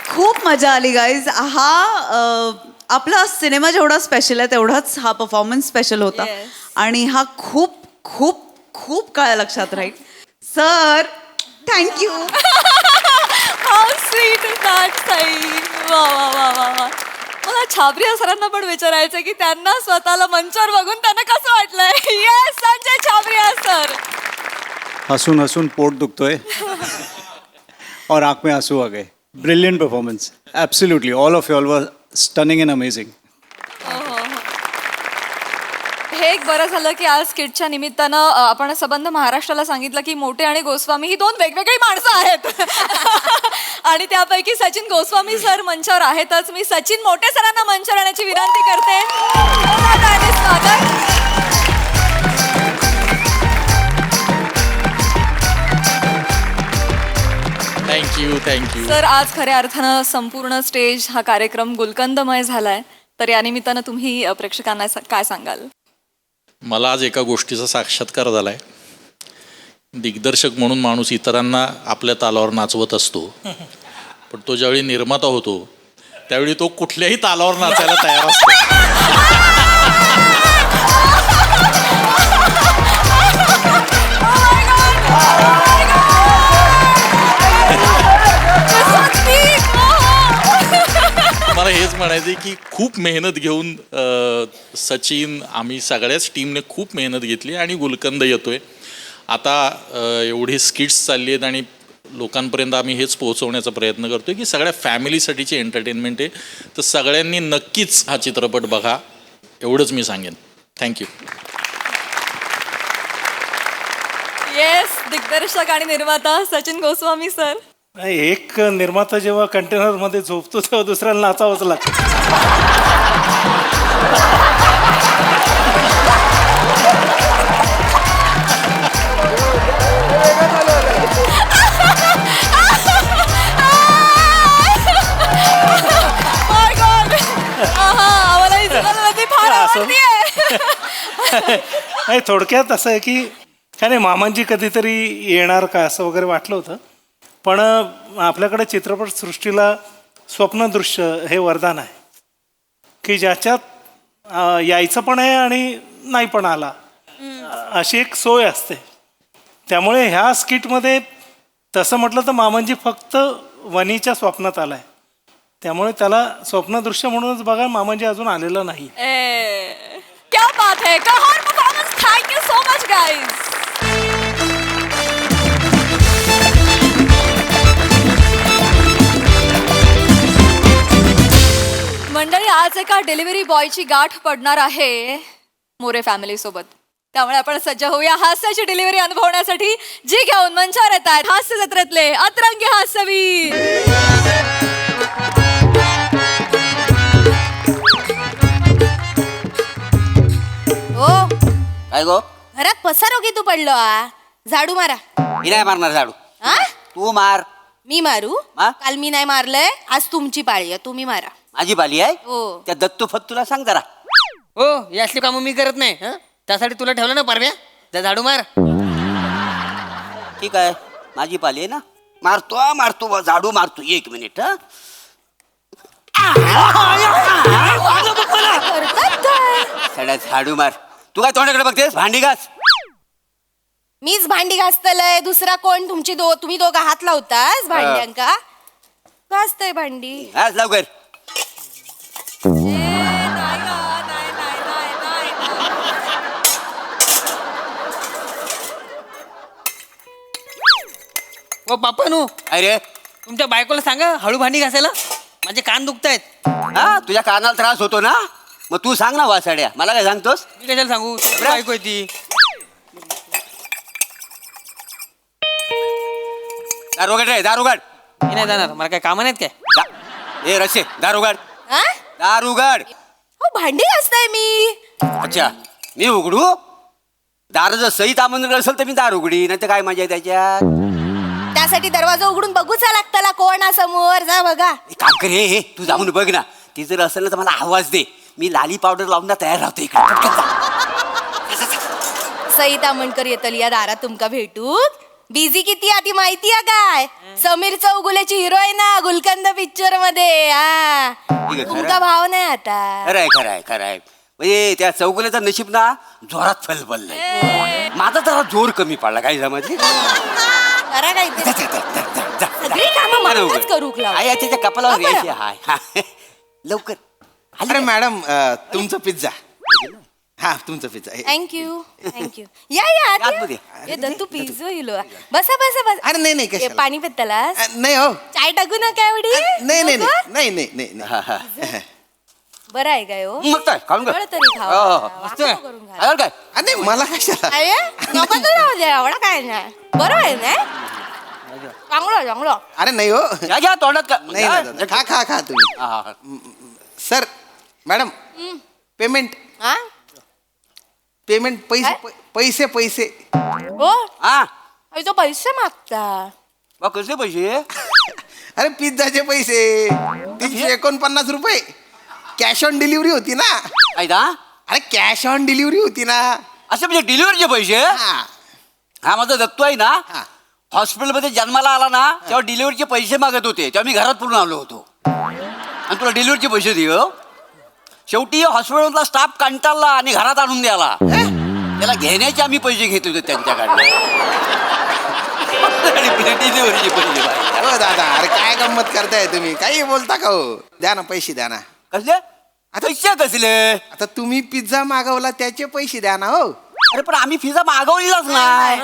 खूप मजा आली गाईज. हा आपला सिनेमा जेवढा स्पेशल आहे तेवढाच हा परफॉर्मन्स स्पेशल होता. आणि हा खूप खूप खूप काळ लक्षात राहील. Sir, thank you. How sweet is that Sai. वा वा वा वा वा. मला छाबरिया सरांना पण विचारायचं की त्यांना स्वतःला मंचावर बघून त्यांना कसं वाटलंय. Yes, Sanjay Chhabria sir. हसून हसून पोट दुखतोय और आंख में आंसू आ गए. Brilliant performance. Absolutely all of you all were stunning end amazing. हे एक बरं झालं की आज स्किटच्या निमित्तानं आपण सबंध महाराष्ट्राला सांगितलं की मोठे आणि गोस्वामी ही 2 वेगवेगळी माणसं आहेत. आणि त्यापैकी सचिन गोस्वामी सर मंचावर आहेतच. मी सचिन मोठे सरांना मंचावर येण्याची विनंती करते. स्वागत. थँक्यू. सर, आज खऱ्या अर्थानं संपूर्ण स्टेज हा कार्यक्रम गुलकंदमय झालाय. तर या निमित्तानं तुम्ही प्रेक्षकांना काय सांगाल? मला आज एका गोष्टीचा साक्षात्कार झालाय. दिग्दर्शक म्हणून माणूस इतरांना आपल्या तालावर नाचवत असतो, पण तो ज्यावेळी निर्माता होतो त्यावेळी तो कुठल्याही तालावर नाचायला तयार असतो. मला हेच म्हणायचं की खूप मेहनत घेऊन सचिन, आम्ही सगळ्याच टीमने खूप मेहनत घेतली आणि गुलकंद येतोय. आता एवढी स्किट्स चालली आहेत आणि लोकांपर्यंत आम्ही हेच पोहोचवण्याचा प्रयत्न करतोय की सगळ्या फॅमिलीसाठीची एंटरटेनमेंट आहे. तर सगळ्यांनी नक्कीच हा चित्रपट बघा, एवढंच मी सांगेन. थँक्यू. येस, दिग्दर्शक आणि निर्माता सचिन गोस्वामी सर. एक निर्माता जेव्हा कंटेनर मध्ये झोपतो तेव्हा दुसऱ्याला नाचावंच लागतं. नाही, थोडक्यात असं आहे की काय नाही, मामांजी कधीतरी येणार का असं वगैरे वाटलं होतं. पण आपल्याकडे चित्रपटसृष्टीला स्वप्नदृश्य हे वरदान आहे की ज्याच्यात यायचं पण आहे आणि नाही पण आला अशी एक सोय असते. त्यामुळे ह्या स्किटमध्ये तसं म्हटलं तर मामांजी फक्त वनीच्या स्वप्नात आलाय. त्यामुळे त्याला स्वप्नदृश्य म्हणूनच बघा, मामांजी अजून आलेलं नाही. क्या बात है. Thank you so much guys. मंडळी, आज एका डिलिव्हरी बॉयची गाठ पडणार आहे मोरे फॅमिली सोबत. त्यामुळे आपण सज्ज होऊया हास्याची डिलिव्हरी अनुभवण्यासाठी, जी घेऊन मंचावर येत आहेत हास्य जत्रेतले अतरंगी हास्यवीर. हो काय गो घरात पसारो की तू पडलो झाडू मारा. मी नाही मारणार झाडू, हा तू मार. मी मारू? हा? काल मी नाही मारलंय, आज तुमची पाळी आहे, तुम्ही मारा. माझी बाली आहे. हो. त्या दत्तू फत्तूला सांग जरा. हो, ही असली कामं मी करत नाही. हं? त्यासाठी तुला ठेवलं ना परव्या, त्या झाडू मार. ठीक आहे, माझी पाली आहे ना. मारतो झाडू मारतो. 1 मिनिट. सड्या झाडू मार. तू काय तोंडाकडे बघतेस? भांडी घास. मीच भांडी घासतलय, दुसरा कोण? तुम्ही दोघं हात लावतास भांड्यांका? घासतय भांडी. घास लवकर. हो बापानू, अरे तुमच्या बायकोला सांगा हळू भांडी घासायला, माझे कान दुखतायत. हा, तुझ्या कानाला त्रास होतो ना, मग तू सांग ना वासाड्या. मला काय सांगतोस? मी कशाला सांगू, तुझी बायको आहे ती. दारोगड रे, दारोगड. मी नाही जाणार, मला काय कामं नाहीत काय? ए रशे, दारोगड. हा? दारुगड. हो भांडी घासताय मी. अच्छा, मी उघडू? दार जर सहित आमंत्रण असेल तर मी दार उघडी, नाही तर काय मजा आहे त्याच्यात. त्यासाठी दरवाजा उघडून बघूचा लागताला कोण समोर. जा बघा. एक काम कर, हे तू जाऊन बघ ना. ती जर असेल ना तर मला आवाज दे. मी लाली पावडर लावून ना तयार राहतो इकडे. पटकन जा. सईता म्हणकर येतली या दारात तुमका भेटू. बिझी किती आधी माहिती आहे काय? समीर चौगुलेची हिरोईन गुलकंद पिक्चर मध्ये. हा, ठीक आहे, तुमचा भाव नाही आता. खरंय. म्हणजे त्या चौगुल्याचा नशीब ना जोरात फलफललाय. माझा जरा जोर कमी पडला, काय समजली? करा काहीतरी. सगळी कामं मलाच करू लावा. आई त्याच्या कपालावर यायची. हाय लवकर. अरे मॅडम, तुमचा पिझ्झा. हा, तुमचा पिझ्झा. थँक्यू. या दत्तू पिझ्झा इलो. बसा. अरे नाही हे पाणी पित्तला. नाही हो. चाय टाकू नका एवढी. नाही. बरं आहे काय हो? मग काय खाऊन बरं तरी खावा. करून घाला. काय? अरे मला कशाला? अरे नको तर राहू दे, एवढा काय नाही. बरं आहे ना? चांगलं. अरे नाही हो. घ्या तोंडात का? नाही, खा तुम्ही. Sir, madam, payment. हा? पेमेंट पैसे. हो? हा, तो पैसे मागता. कसले पैसे? अरे पिझ्झाचे पैसे 349 रुपये. कॅश ऑन डिलिव्हरी होती ना. अरे कॅश ऑन डिलिव्हरी होती ना. असे म्हणजे डिलिव्हरीचे पैसे? हा, माझा दत्तू आहे ना, हॉस्पिटलमध्ये जन्माला आला ना तेव्हा डिलिव्हरीचे पैसे मागत होते. तेव्हा मी घरात पूर्ण आलो होतो आणि तुला डिलिव्हरीचे पैसे दे. शेवटी हॉस्पिटलमधला स्टाफ कंटाळला आणि घरात आणून द्याला. त्याला घेण्याचे आम्ही पैसे घेत होते त्यांच्याकडे. डिलिव्हरीचे पैसे. हो दादा, अरे काय गंमत करताय तुम्ही? काही बोलता का हो? द्या ना पैसे, द्या ना. कसले पैसे? कसले? आता तुम्ही पिझ्झा मागवला त्याचे पैसे द्या ना हो. अरे पण आम्ही पिझ्झा मागवलेलाच नाही.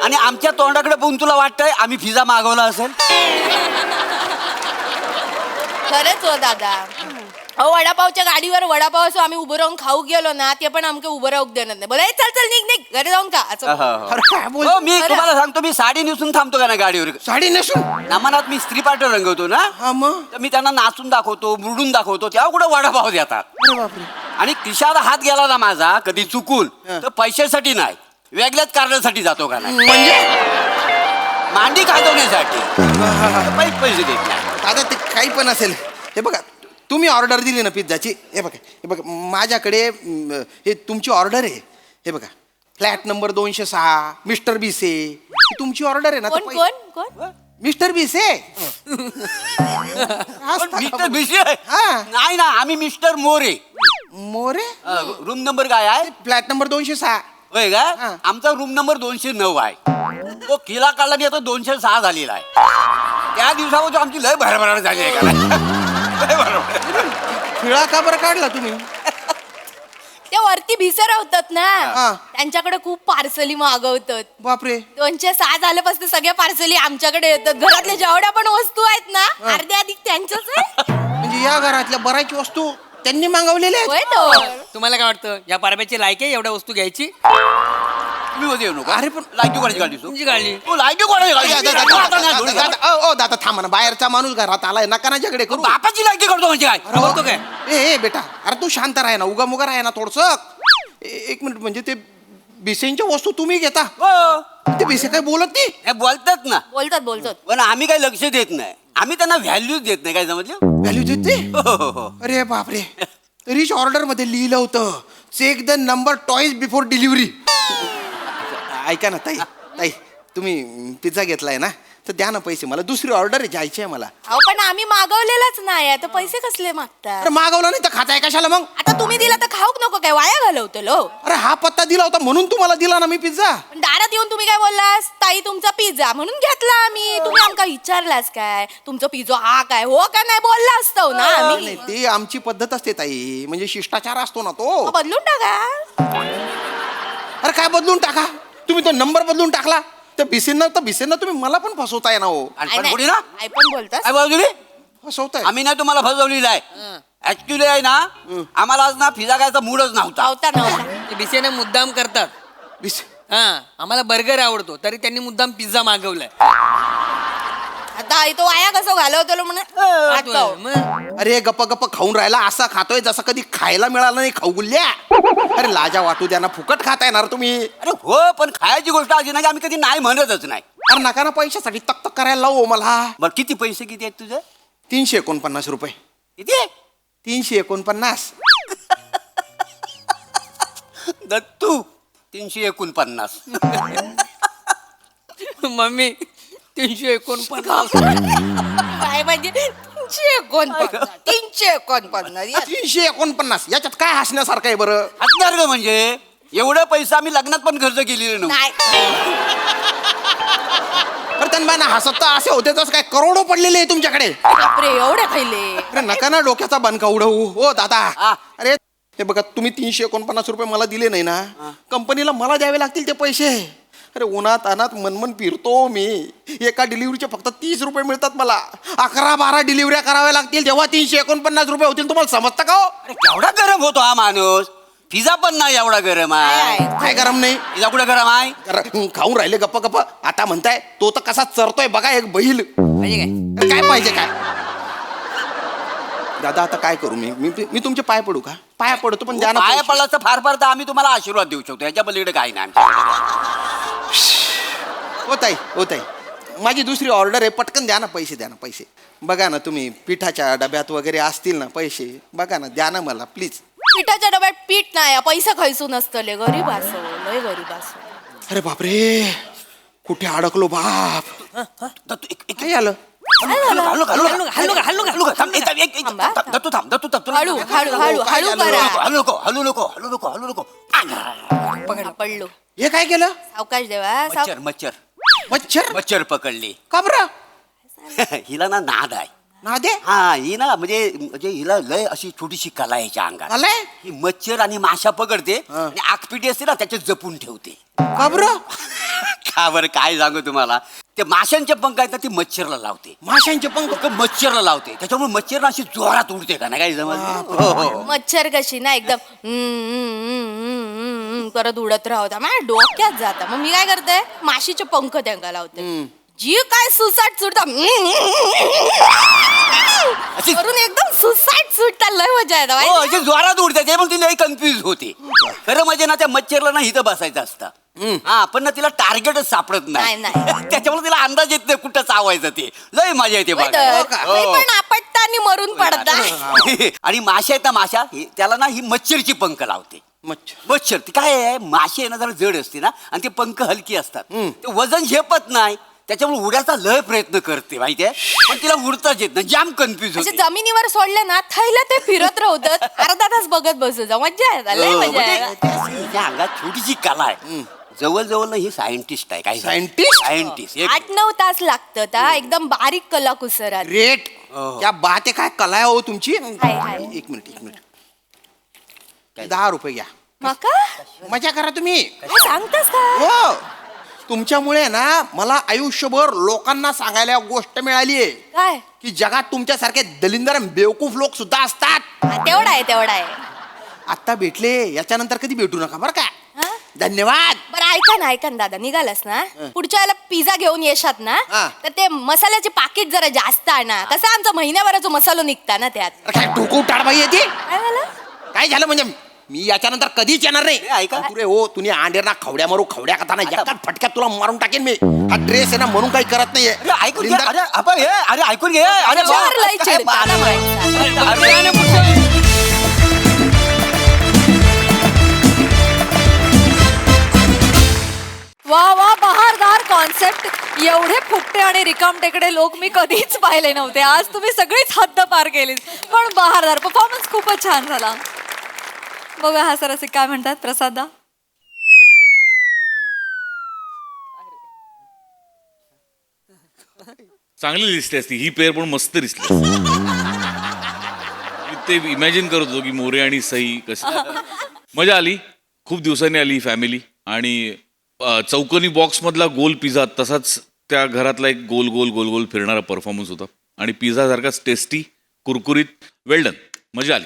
आणि आमच्या तोंडाकडे बघून तुला वाटतंय आम्ही पिझ्झा मागवला असेल? खरंच हो दादा. अहो, वडापावच्या गाडीवर वडापाव असो आम्ही उभं राहून खाऊ गेलो ना, ते पण आमके उभं राहू देणार नाही. बोला चल निघ घरी जाऊन का असं. हो, मी तुम्हाला सांगतो, मी साडी नेसून थांबतो का ना गाडीवर. साडी नेसून? नामानात मी स्त्री पाठ रंगवतो ना, तर मी त्यांना नाचून दाखवतो, मुरडून दाखवतो, तेव्हा कुठं वडापाव देतात. आणि खिशात हात गेला ना माझा कधी चुकून, तर पैशासाठी नाही, वेगळ्याच कारणासाठी जातो का नाही. म्हणजे मांडी खाजवण्यासाठी पैसे देत नाही. दादा ते काही पण असेल. हे बघा, तुम्ही ऑर्डर दिली ना पिझ्झाची. हे बघा माझ्याकडे हे तुमची ऑर्डर आहे. हे बघा, फ्लॅट नंबर 206 मिस्टर बीसे. तुमची ऑर्डर आहे ना. कोण? मिस्टर बीसे. मिस्टर बीसे? नाही ना, आम्ही मिस्टर मोरे. रूम नंबर काय आहे? Flat number 206. होय का? आमचा रूम नंबर 209 आहे. तो किला काढला मी आता 206 झालेला आहे. त्या दिवसामध्ये आमची लय भरभराट झाली आहे का. खिळा का बरं काढला तुम्ही? ते वरती भिसर होतात ना, त्यांच्याकडे खूप पार्सली मागवतात. बापरे. 206 झाल्यापासून सगळ्या पार्सली आमच्याकडे येतात. घरातल्या जेवढ्या पण वस्तू आहेत ना, अर्ध्या अधिक त्यांच्याच आहे. म्हणजे म्हणजे या घरातल्या बऱ्याच वस्तू त्यांनी मागवलेल्या होय आहेत तो. तुम्हाला काय वाटतं या पारब्याची लायकी आहे एवढ्या वस्तू घ्यायची? तुम्ही मध्ये येऊ नका. अरे पण लायकी कोणाची गाडी तुमची गाडी. लायकी कोणाची गाडी? ओ दादा थांबा ना, बाहेरचा माणूस घरात आलाय, नका ना झगडे करू. बापाची लायकी करतो म्हणजे काय? बोलतो काय? ए बेटा, अरे तू शांत राह ना, उगा मुगा राह ना थोडस. एक मिनिट, म्हणजे ते बिसेंच्या वस्तू तुम्ही घेता? ते बिसे काय बोलत नाही? हे बोलतात ना, बोलतात पण आम्ही काही लक्ष देत नाही. आम्ही त्यांना व्हॅल्यूच देत नाही. काय समजलं? व्हॅल्यू देते? हो. अरे बापरे, रिच ऑर्डर मध्ये लिहिलं होतं check the number toys before delivery. ऐका ना ताई, तुम्ही पिझ्झा घेतलाय ना, तर द्या ना पैसे, मला दुसरी ऑर्डर जायची आहे मला. अहो पण आम्ही मागवलेलाच नाही, आता पैसे कसले मागता? अरे मागवला नाही तर खाताय कशाला मग? आता तुम्ही दिला तर खाऊक नको काय, वाया घालवतो लो. अरे हा पत्ता दिला होता म्हणून तुम्हाला दिला ना मी पिझ्झा. पण दारात येऊन तुम्ही काय बोललास? ताई तुमचा पिझ्झा म्हणून घेतला आम्ही. तुम्ही आमका विचारलास काय तुमचा पिझ्झा हा काय हो का नाही बोलला असतो ना आम्ही. नाही, ते आमची पद्धत असते ताई, म्हणजे शिष्टाचार असतो ना तो. मग बदलून टाका. अरे काय बदलून टाका? तुम्ही तो नंबर बदलून टाकला तर बिसेंना तुम्ही मला पण फसवताय ना हो. आई नाही, पुढे ना आई पण बोलतात. काय बाजूली फसवताय. आम्ही ना तुम्हाला फसवलेलं आहे. ऍक्च्युली आहे ना, आम्हाला आज ना पिझ्झा खायचा मूडच नव्हता. ते बिसेने मुद्दाम करतात. हा, आम्हाला बर्गर आवडतो तरी त्यांनी मुद्दाम पिझ्झा मागवलाय. आता आई तो वाया कसं घालवतो म्हणे. अरे गप्प गप्प खाऊन राहिला, असा खातोय जसं कधी खायला मिळालं नाही खाऊ गुल्ल्या. अरे लाजा वाटू द्या ना, फुकट खाता येणार तुम्ही. अरे हो, पण खायची गोष्ट अशी नाही की आम्ही कधी नाही म्हणतच नाही. अरे नका ना पैशासाठी तक करायला लावू मला. बरं किती पैसे किती आहेत तुझं? 349 रुपये. किती? 349. दत्तू 349. मम्मी 349. काय म्हणजे 349. 349 याच्यात काय हसण्यासारखं आहे बरं? हसणार ग म्हणजे एवढं पैसा आम्ही लग्नात पण खर्च केलेले नव्हते. अरे त्यांना हसत तर असे होते तसं काय करोडो पडलेले आहे तुमच्याकडे. बापरे एवढे खाल्ले. अरे नका ना डोक्याचा बनका उडवू हो दादा. अरे हे बघा, तुम्ही 349 रुपये मला दिले नाही ना, कंपनीला मला द्यावे लागतील ते पैसे. अरे उन्हात अनात मनमन फिरतो मी, एका डिलिव्हरीचे फक्त 30 रुपये मिळतात मला. 11-12 डिलिव्हऱ्या कराव्या लागतील तेव्हा 349 रुपये होतील. तुम्हाला समजतं का हो? अरे केवढा गरम होतो हा माणूस. पिझ्झा पण नाही एवढा गरम आहे. काय गरम नाही? पिझ्झा कुठे गरम आहे? खाऊन राहिले गप्प गप्प. आता म्हणताय तो तर कसा चरतोय बघा, एक बैल. काय पाहिजे काय दादा? आता काय करू मी तुमचे पाय पडू का? पाया पडतो पण द्या ना पाया पैसे. पडला तर फार फार तर आम्ही तुम्हाला आशीर्वाद देऊ शकतो, याच्या पलीकडे काही नाही आमच्याकडे. होत आहे माझी दुसरी ऑर्डर आहे, पटकन द्या ना पैसे, द्या ना पैसे. बघा ना तुम्ही पिठाच्या डब्यात वगैरे असतील ना पैसे, बघा ना, द्या ना मला प्लीज. पिठाच्या डब्यात पीठ नाही, पैसा खैसून असतले. गरीब असो, लय गरीब असो. अरे बापरे, कुठे अडकलो बाप. काय आलं? पडलो. हे काय केलं? सावकाश देवा. मच्छर पकडली. का बरं? हिला ना नाद आहे. नाद आहे? हा, ही ना म्हणजे हिला लय अशी छोटीशी कला आहे हिच्या अंगात. ही मच्छर आणि माशा पकडते आणि आगपिटी असते ना त्याच्यात जपून ठेवते. का बरं? का बरं काय सांगू तुम्हाला, ते माशांचे पंख आहेत ना ती मच्छरला लावते. माशांचे पंख मच्छरला लावते, त्याच्यामुळे मच्छर ना अशी जोरात उडते का नाही काही समज. मच्छर कशी ना एकदम करत उडत राहता, माझ्या डोक्यात जाता. मग मी काय करते, माशीचे पंख त्यांना लावते. जी काय सुसाट सुटता करून एकदम सुसाट सुटता, लय मजा येते. जोरात उडते ते मग ती लय कन्फ्युज होते. खरं म्हणजे ना त्या मच्छरला ना इथं बसायचं असतं. हा, पण ना तिला टार्गेटच सापडत नाही. त्याच्यामुळे तिला अंदाज येत नाही कुठं चावायचं ते. लय मजा येते पण आपटता आणि मरून पडता. आणि माशा आहेत ना, माशा त्याला ना ही मच्छरची पंख लावते. मच्छर ती काय आहे, माशी आहे ना जरा जड असते ना, आणि ते पंख हलकी असतात, ते वजन झेपत नाही, त्याच्यामुळे उड्याचा लय प्रयत्न करते माहितीये, पण तिला उडताच येत नाही. जाम कन्फ्युज होते. जमिनीवर सोडले ना थैला ते फिरत राहतात. अर्धा तास बघत बसू. मजा तिच्या अंगात छोटीशी कला आहे. जवळजवळ ना ही सायंटिस्ट आहे. काय सायंटिस्ट 8-9 तास लागतात. एकदम बारीक कला कुसरात. रेट त्या बाते काय कला आहे हो तुमची. एक मिनिट 10 रुपये घ्या. मका मजा करा तुम्ही. सांगतास का? हो, तुमच्यामुळे ना मला आयुष्यभर लोकांना सांगायला गोष्ट मिळाली आहे काय की जगात तुमच्यासारखे दलिंदर आणि बेवकूफ लोक सुद्धा असतात. तेवढा आहे तेवढा आहे. आता भेटले याच्यानंतर कधी भेटू नका बरं का. धन्यवाद. बरं ऐका ना दादा, निघालास ना पुढच्या वेळेला पिझ्झा घेऊन येशात ना हा. तर ते मसाल्याचे पाकिट जरा जास्त आणा. कसं आमचा महिन्याभराचा मसालो निघता ना त्यात. काय डोकं टाळबाई येते. काय झालं? काय झालं म्हणजे मी याच्यानंतर कधीच येणार नाही. ऐका तुरे हो तुम्ही अंडेरना खवड्या मारू खवड्या कथा ना एकाच फटक्यात तुला मारून टाकेन मी. हा ड्रेस आहे ना म्हणून काही करत नाहीये. ऐकून घे अरे आपण हे अरे ऐकून घे अरे जोर लय चिडता ना माणसा. वा वा बहारदार कॉन्सेप्ट. एवढे फुकटे आणि रिकाम टेकडे लोक मी कधीच पाहिले नव्हते. आज तुम्ही सगळीच हद्द पार केलीत. पण बहारदार परफॉर्मन्स खूपच छान झाला. बघा हा सर असे काय म्हणतात प्रसादा. चांगली दिसली असती ही पेअर, पण मस्त दिसली. मी ते इमॅजिन करत होतो की मोरे आणि सई कसं. मजा आली. खूप दिवसांनी आली फॅमिली. आणि चौकोनी बॉक्स मधला गोल पिझ्झा तसाच त्या घरातला एक गोल गोल गोल गोल फिरणारा परफॉर्मन्स होता. आणि पिझ्झा सारखाच टेस्टी, कुरकुरीत, वेल डन. मजा आली.